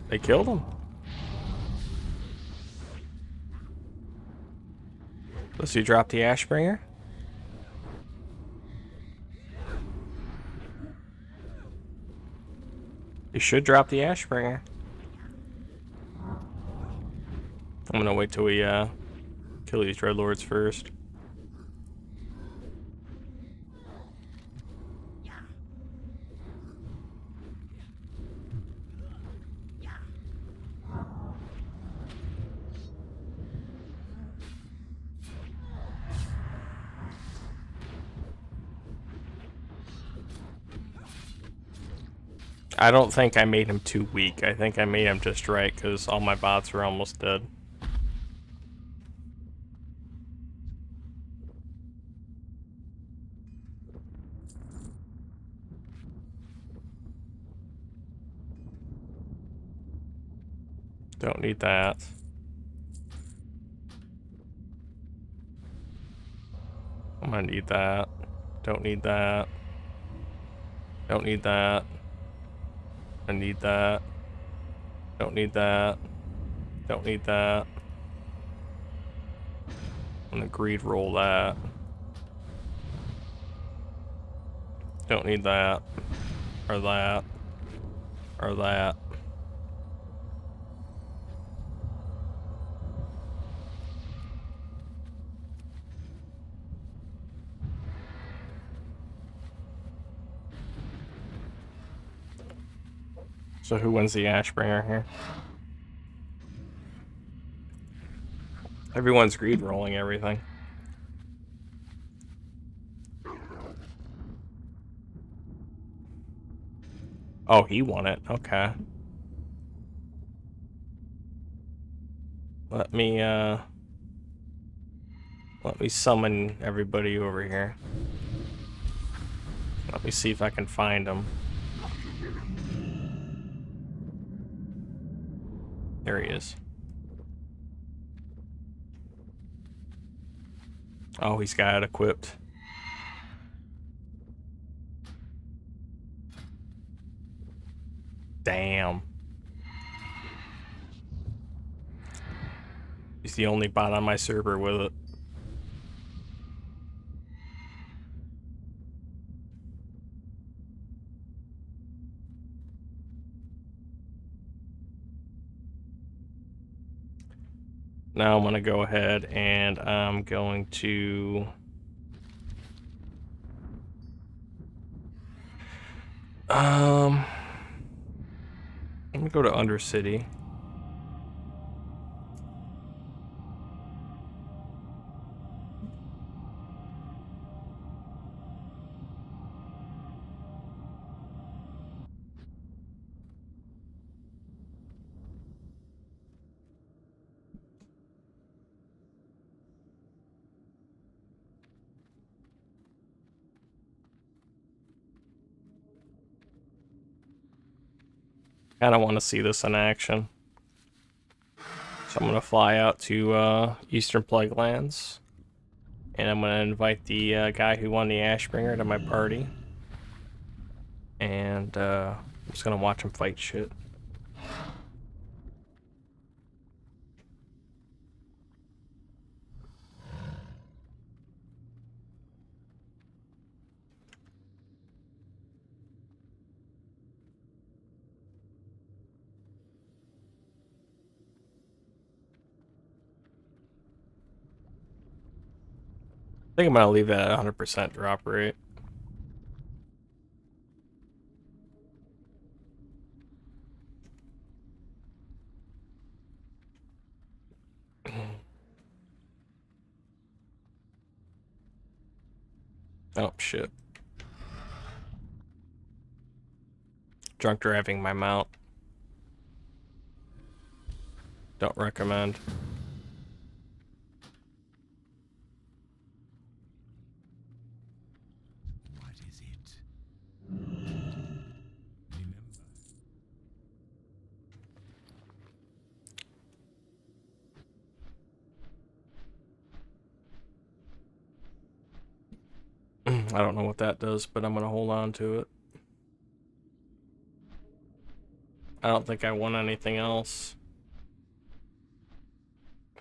They killed him. Does he drop the Ashbringer? He should drop the Ashbringer. I'm gonna wait till we kill these Dreadlords first. I don't think I made him too weak. I think I made him just right because all my bots were almost dead. Don't need that. I'm gonna need that. Don't need that. Don't need that. I need that. Don't need that. Don't need that. I'm gonna greed roll that. Don't need that. Or that. Or that. So who wins the Ashbringer here? Everyone's greed rolling everything. Oh, he won it. Okay. Let me summon everybody over here. Let me see if I can find them. There he is. Oh, he's got it equipped. Damn. He's the only bot on my server with it. Now I'm gonna go ahead and I'm going to I'm gonna go to Undercity. Kind of want to see this in action. So I'm going to fly out to Eastern Plague Lands. And I'm going to invite the guy who won the Ashbringer to my party. And I'm just going to watch him fight shit. I think I'm gonna leave that at 100% drop rate. Oh shit. Drunk driving my mount. Don't recommend. What is it? Remember, I don't know what that does, but I'm gonna hold on to it. I don't think I won anything else.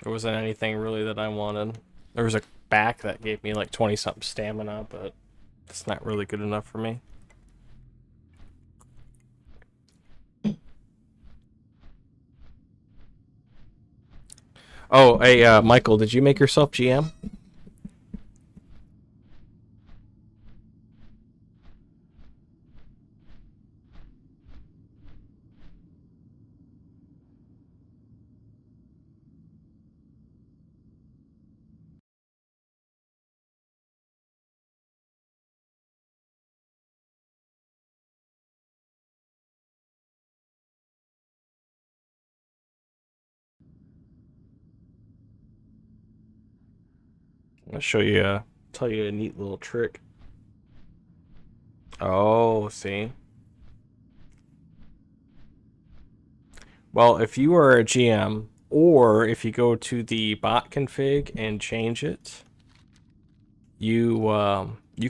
There wasn't anything really that I wanted. There was a back that gave me like 20 something stamina, but it's not really good enough for me. Oh, hey, Michael, did you make yourself GM? I'll show you, tell you a neat little trick. Oh, see? Well, if you are a GM, or if you go to the bot config and change it, you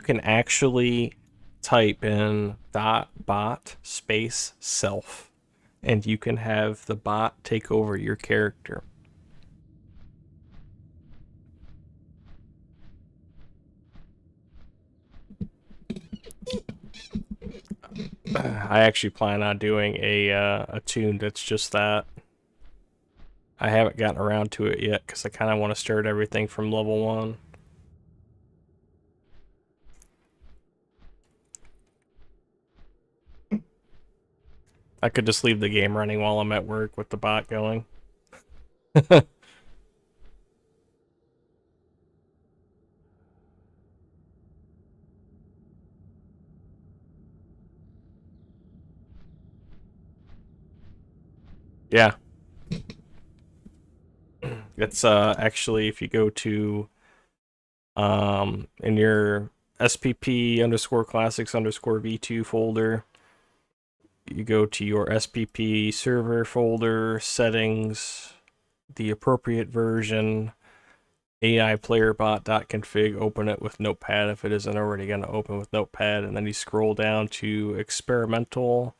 can actually type in .bot space self, and you can have the bot take over your character. I actually plan on doing a tune that's just that. I haven't gotten around to it yet because I kind of want to start everything from level 1. I could just leave the game running while I'm at work with the bot going. Yeah. It's actually, if you go to in your SPP underscore classics underscore v2 folder, you go to your SPP server folder, settings, the appropriate version, AI player bot.config, open it with Notepad if it isn't already going to open with Notepad, and then you scroll down to experimental,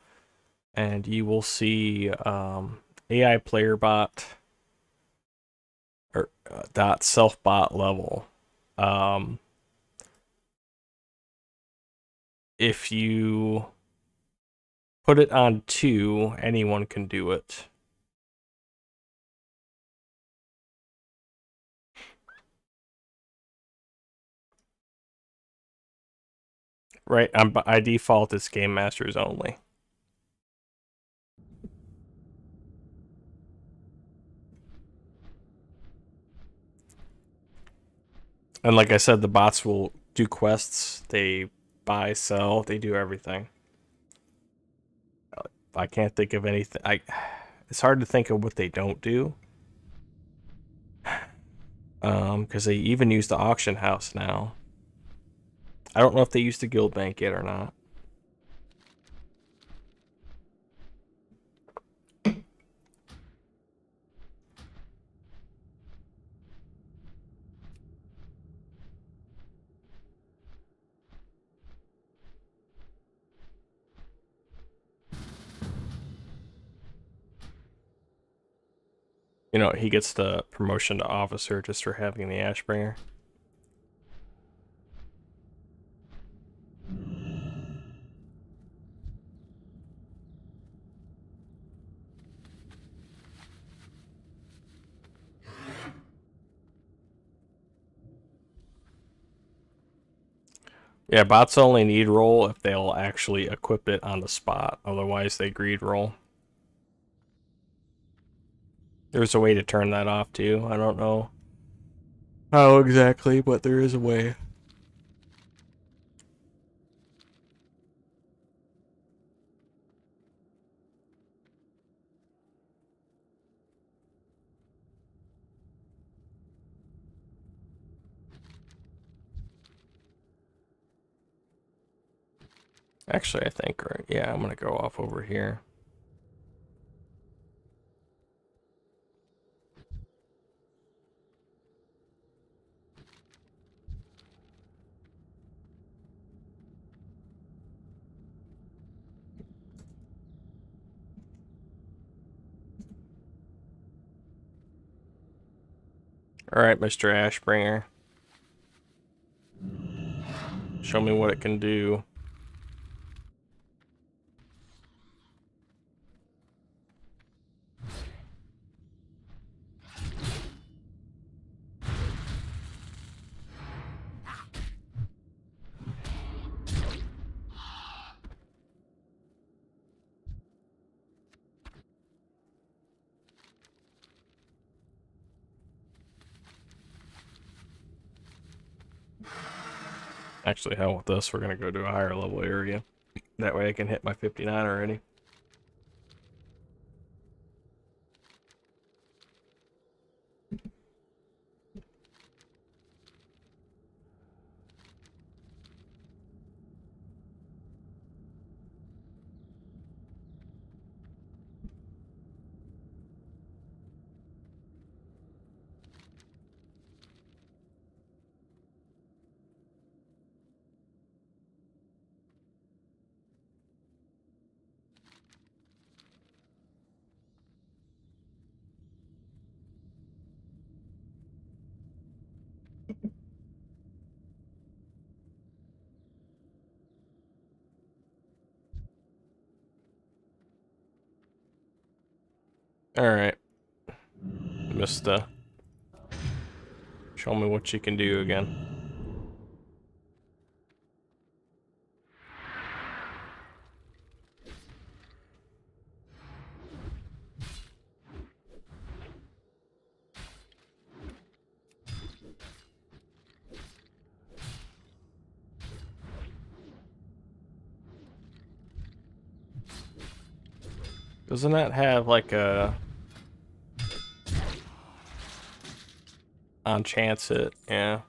and you will see AI player bot or dot self bot level. If you put it on 2, anyone can do it. Right, by default, it's Game Masters only. And like I said, the bots will do quests. They buy, sell, they do everything. I can't think of anything. It's hard to think of what they don't do. Because they even use the auction house now. I don't know if they use the guild bank yet or not. You know, he gets the promotion to officer just for having the Ashbringer. Yeah, bots only need roll if they'll actually equip it on the spot. Otherwise, they greed roll. There's a way to turn that off too. I don't know how exactly, but there is a way. Actually, I think, right, yeah, I'm gonna go off over here. Alright, Mr. Ashbringer. Show me what it can do. Actually, hell with this. We're gonna go to a higher level area. That way I can hit my 59 already. Alright. Mista. Show me what you can do again. Doesn't that have like a on chance it? Yeah.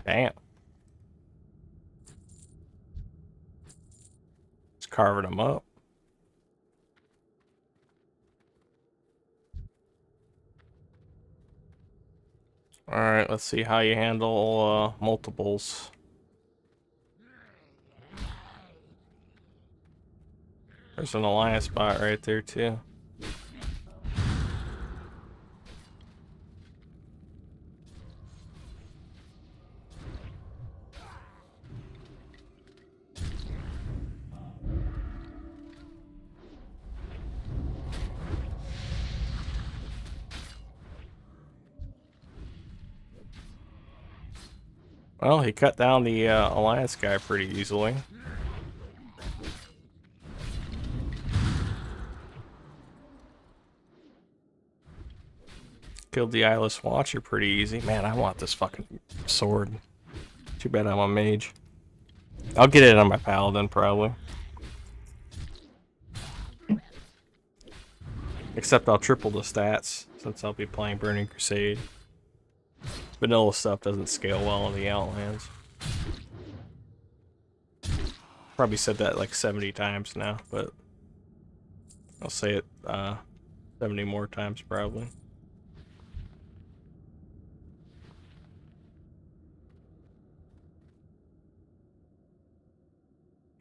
Damn. It's carving them up. Alright, let's see how you handle multiples. There's an alliance bot right there too. Well, he cut down the alliance guy pretty easily. Killed the eyeless watcher pretty easy. Man, I want this fucking sword. Too bad I'm a mage. I'll get it on my paladin probably. Except I'll triple the stats since I'll be playing Burning Crusade. Vanilla stuff doesn't scale well in the Outlands. Probably said that like 70 times now, but I'll say it 70 more times probably.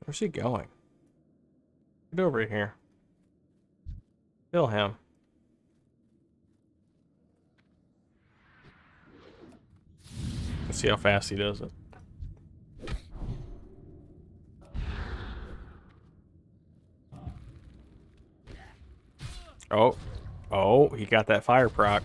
Where's he going? Get over here. Kill him. Let's see how fast he does it. Oh. Oh, he got that fire proc.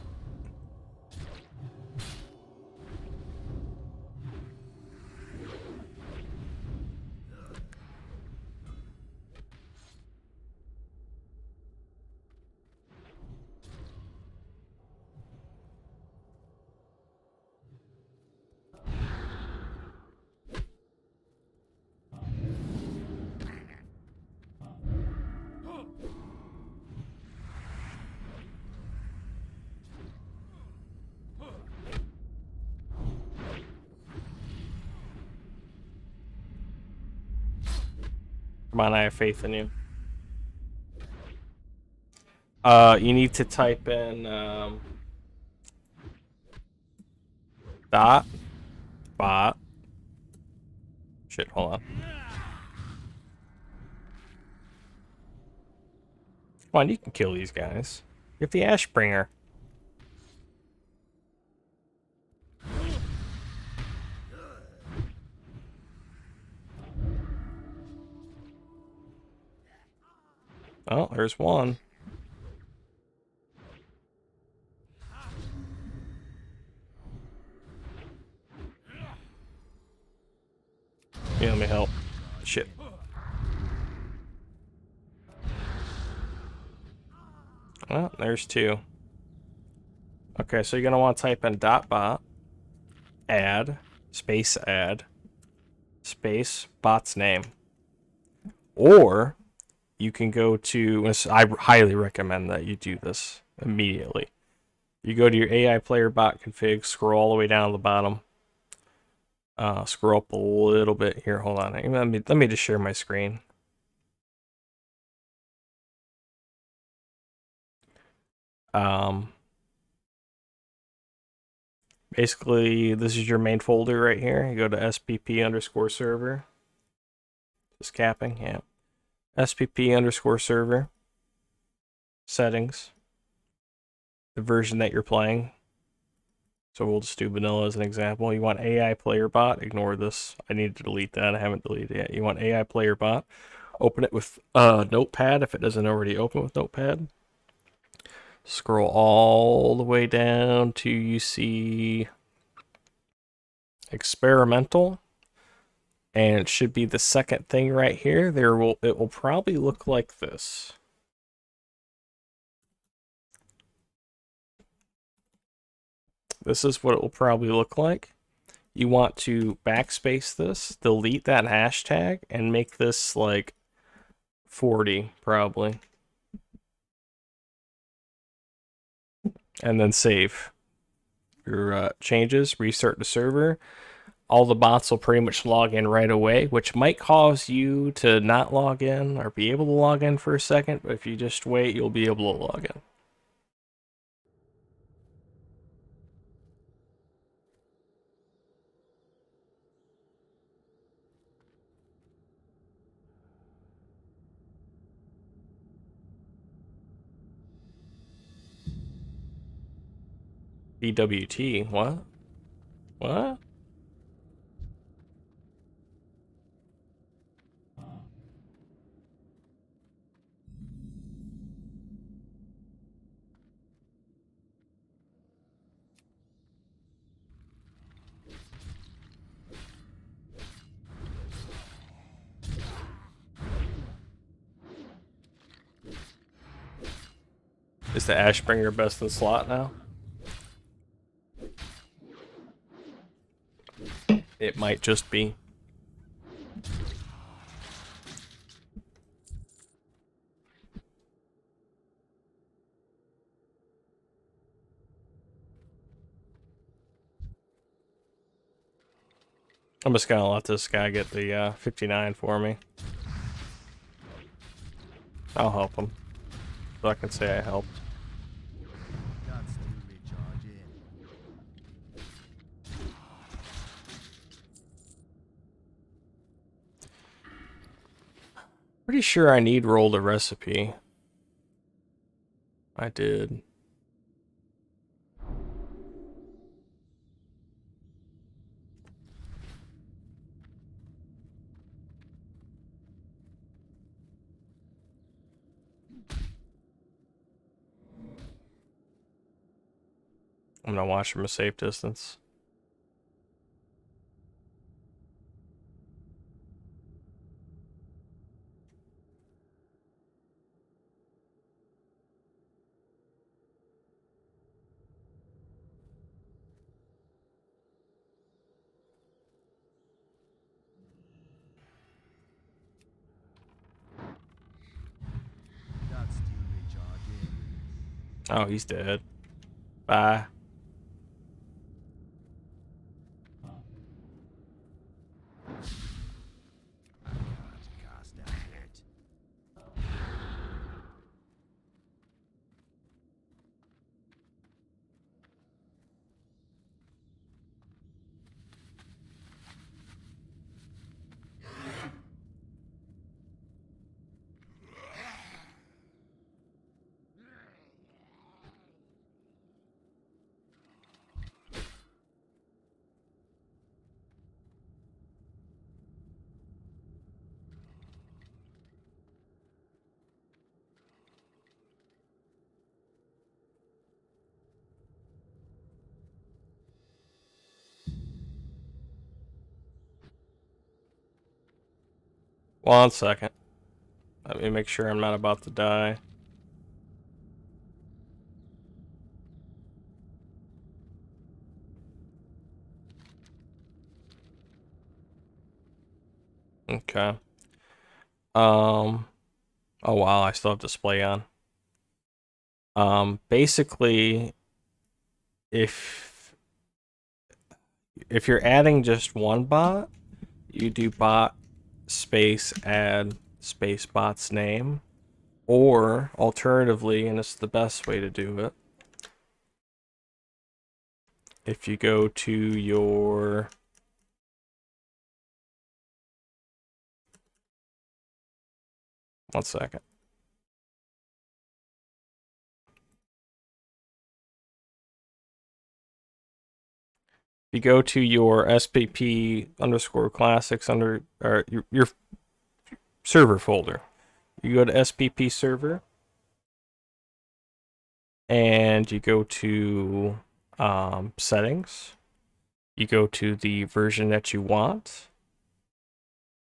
Come on, I have faith in you. You need to type in dot bot. Shit, hold on. Come on, you can kill these guys. You have the Ashbringer. Oh, there's one. Yeah, let me help. Shit. Well, there's two. Okay, so you're gonna want to type in .bot, add, space bot's name. Or you can go to, I highly recommend that you do this immediately. You go to your AI player bot config, scroll all the way down to the bottom. Scroll up a little bit here. Hold on. Let me just share my screen. Basically, this is your main folder right here. You go to spp_server. Just capping, yeah. spp_server. Settings. The version that you're playing. So we'll just do vanilla as an example. You want AI player bot. Ignore this. I need to delete that. I haven't deleted it yet. You want AI player bot. Open it with Notepad if it doesn't already open with Notepad. Scroll all the way down to you see experimental, and it should be the second thing right here. It will probably look like this. This is what it will probably look like. You want to backspace this, delete that hashtag, and make this like 40 probably. And then save your changes, restart the server. All the bots will pretty much log in right away, which might cause you to not log in or be able to log in for a second, but if you just wait, you'll be able to log in. BWT, what? What? Is the Ashbringer best in slot now? It might just be. I'm just gonna let this guy get the 59 for me. I'll help him. So I can say I helped. Guts to recharge in. Pretty sure I need roll the recipe. I did. I'm gonna watch from a safe distance. Guts to recharge in. Oh, he's dead. Bye. I can't cast a hit. 1 second. Let me make sure I'm not about to die. Okay. Oh wow, I still have display on. Basically, if you're adding just one bot, you do bot space add space bot's name, or alternatively, and it's the best way to do it, if you go to your one second. You go to your SPP underscore classics under or your server folder. You go to SPP server and you go to settings. You go to the version that you want.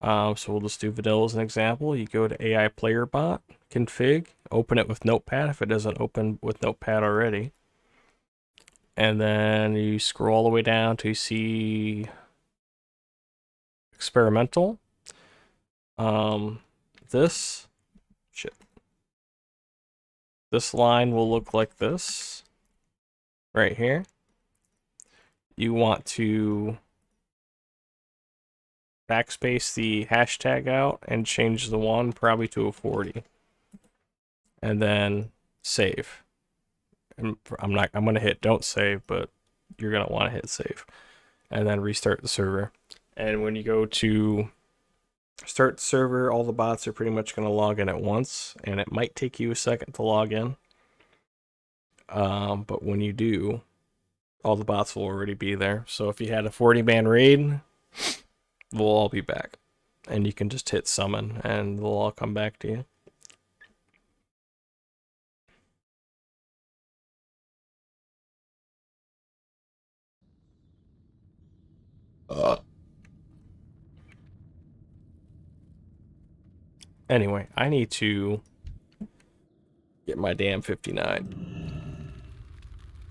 So we'll just do vanilla as an example. You go to AI player bot config, open it with Notepad if it doesn't open with Notepad already. And then you scroll all the way down to see experimental. This line will look like this right here. You want to backspace the hashtag out and change the 1 probably to a 40. And then save. And I'm gonna hit don't save, but you're gonna want to hit save. And then restart the server. And when you go to start the server, all the bots are pretty much gonna log in at once, and it might take you a second to log in. But when you do, all the bots will already be there. So if you had a 40-man raid, they'll all be back. And you can just hit summon and they'll all come back to you. Anyway, I need to get my damn 59.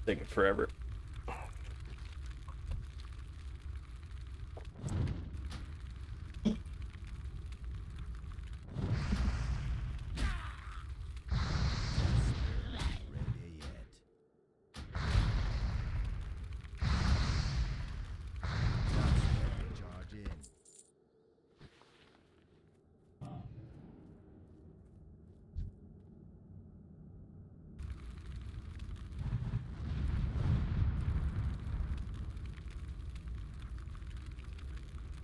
Taking forever.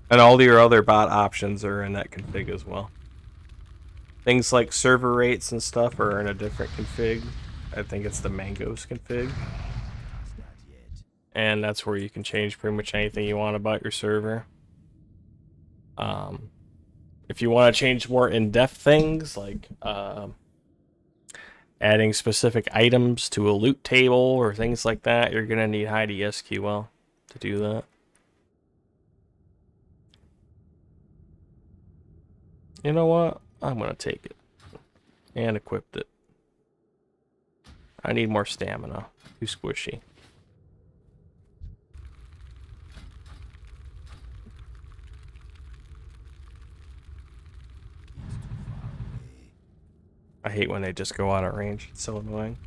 And all your other bot options are in that config as well. Things like server rates and stuff are in a different config. I think it's the Mangoes config. And that's where you can change pretty much anything you want about your server. If you want to change more in-depth things, like adding specific items to a loot table or things like that, you're going to need Heidi SQL to do that. You know what? I'm going to take it. And equipped it. I need more stamina. Too squishy. I hate when they just go out of range. It's so annoying.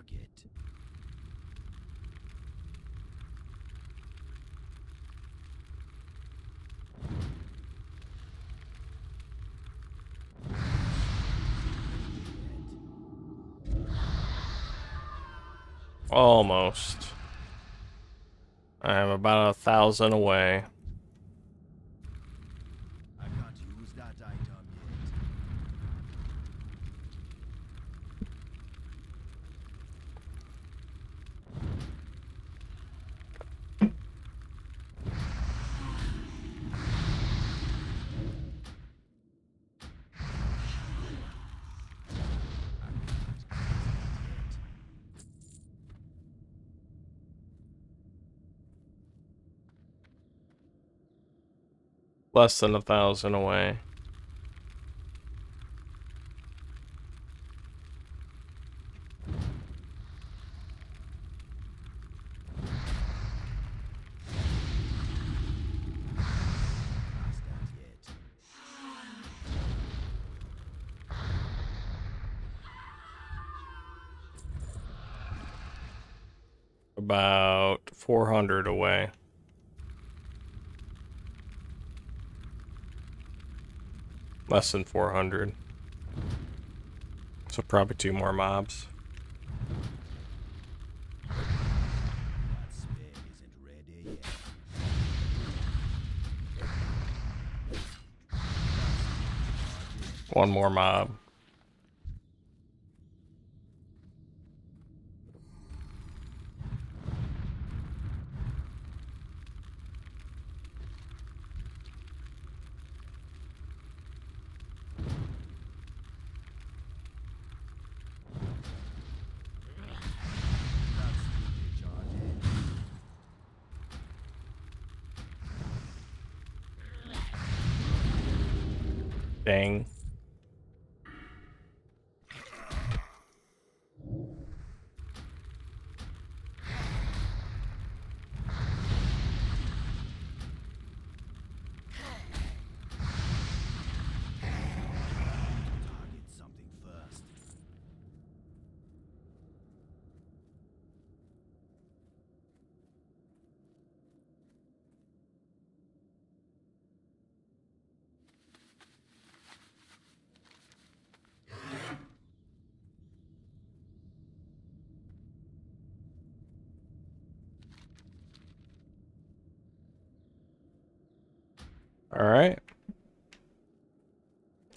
target. Almost. I'm about 1,000 away. I can't use that item yet. Less than 1,000 away. About 400 away. Less than 400. So probably 2 more mobs. That spell isn't ready yet. 1 more mob. Dang. Target something first. All right.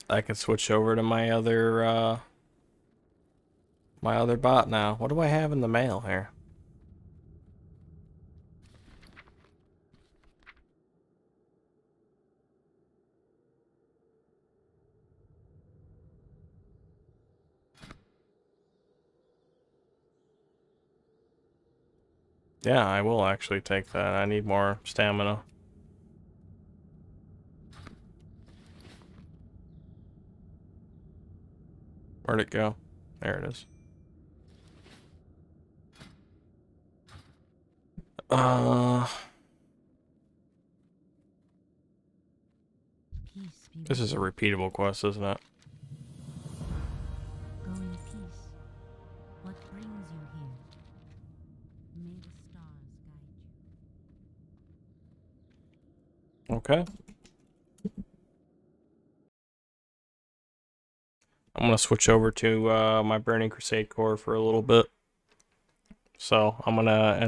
I can switch over to my other bot now. What do I have in the mail here? Yeah, I will actually take that. I need more stamina. Where'd it go? There it is. Peace be This with is a repeatable quest, isn't it? you. Go in peace. What brings you here? May the stars guide you. Okay. I'm gonna switch over to my Burning Crusade core for a little bit. So I'm gonna end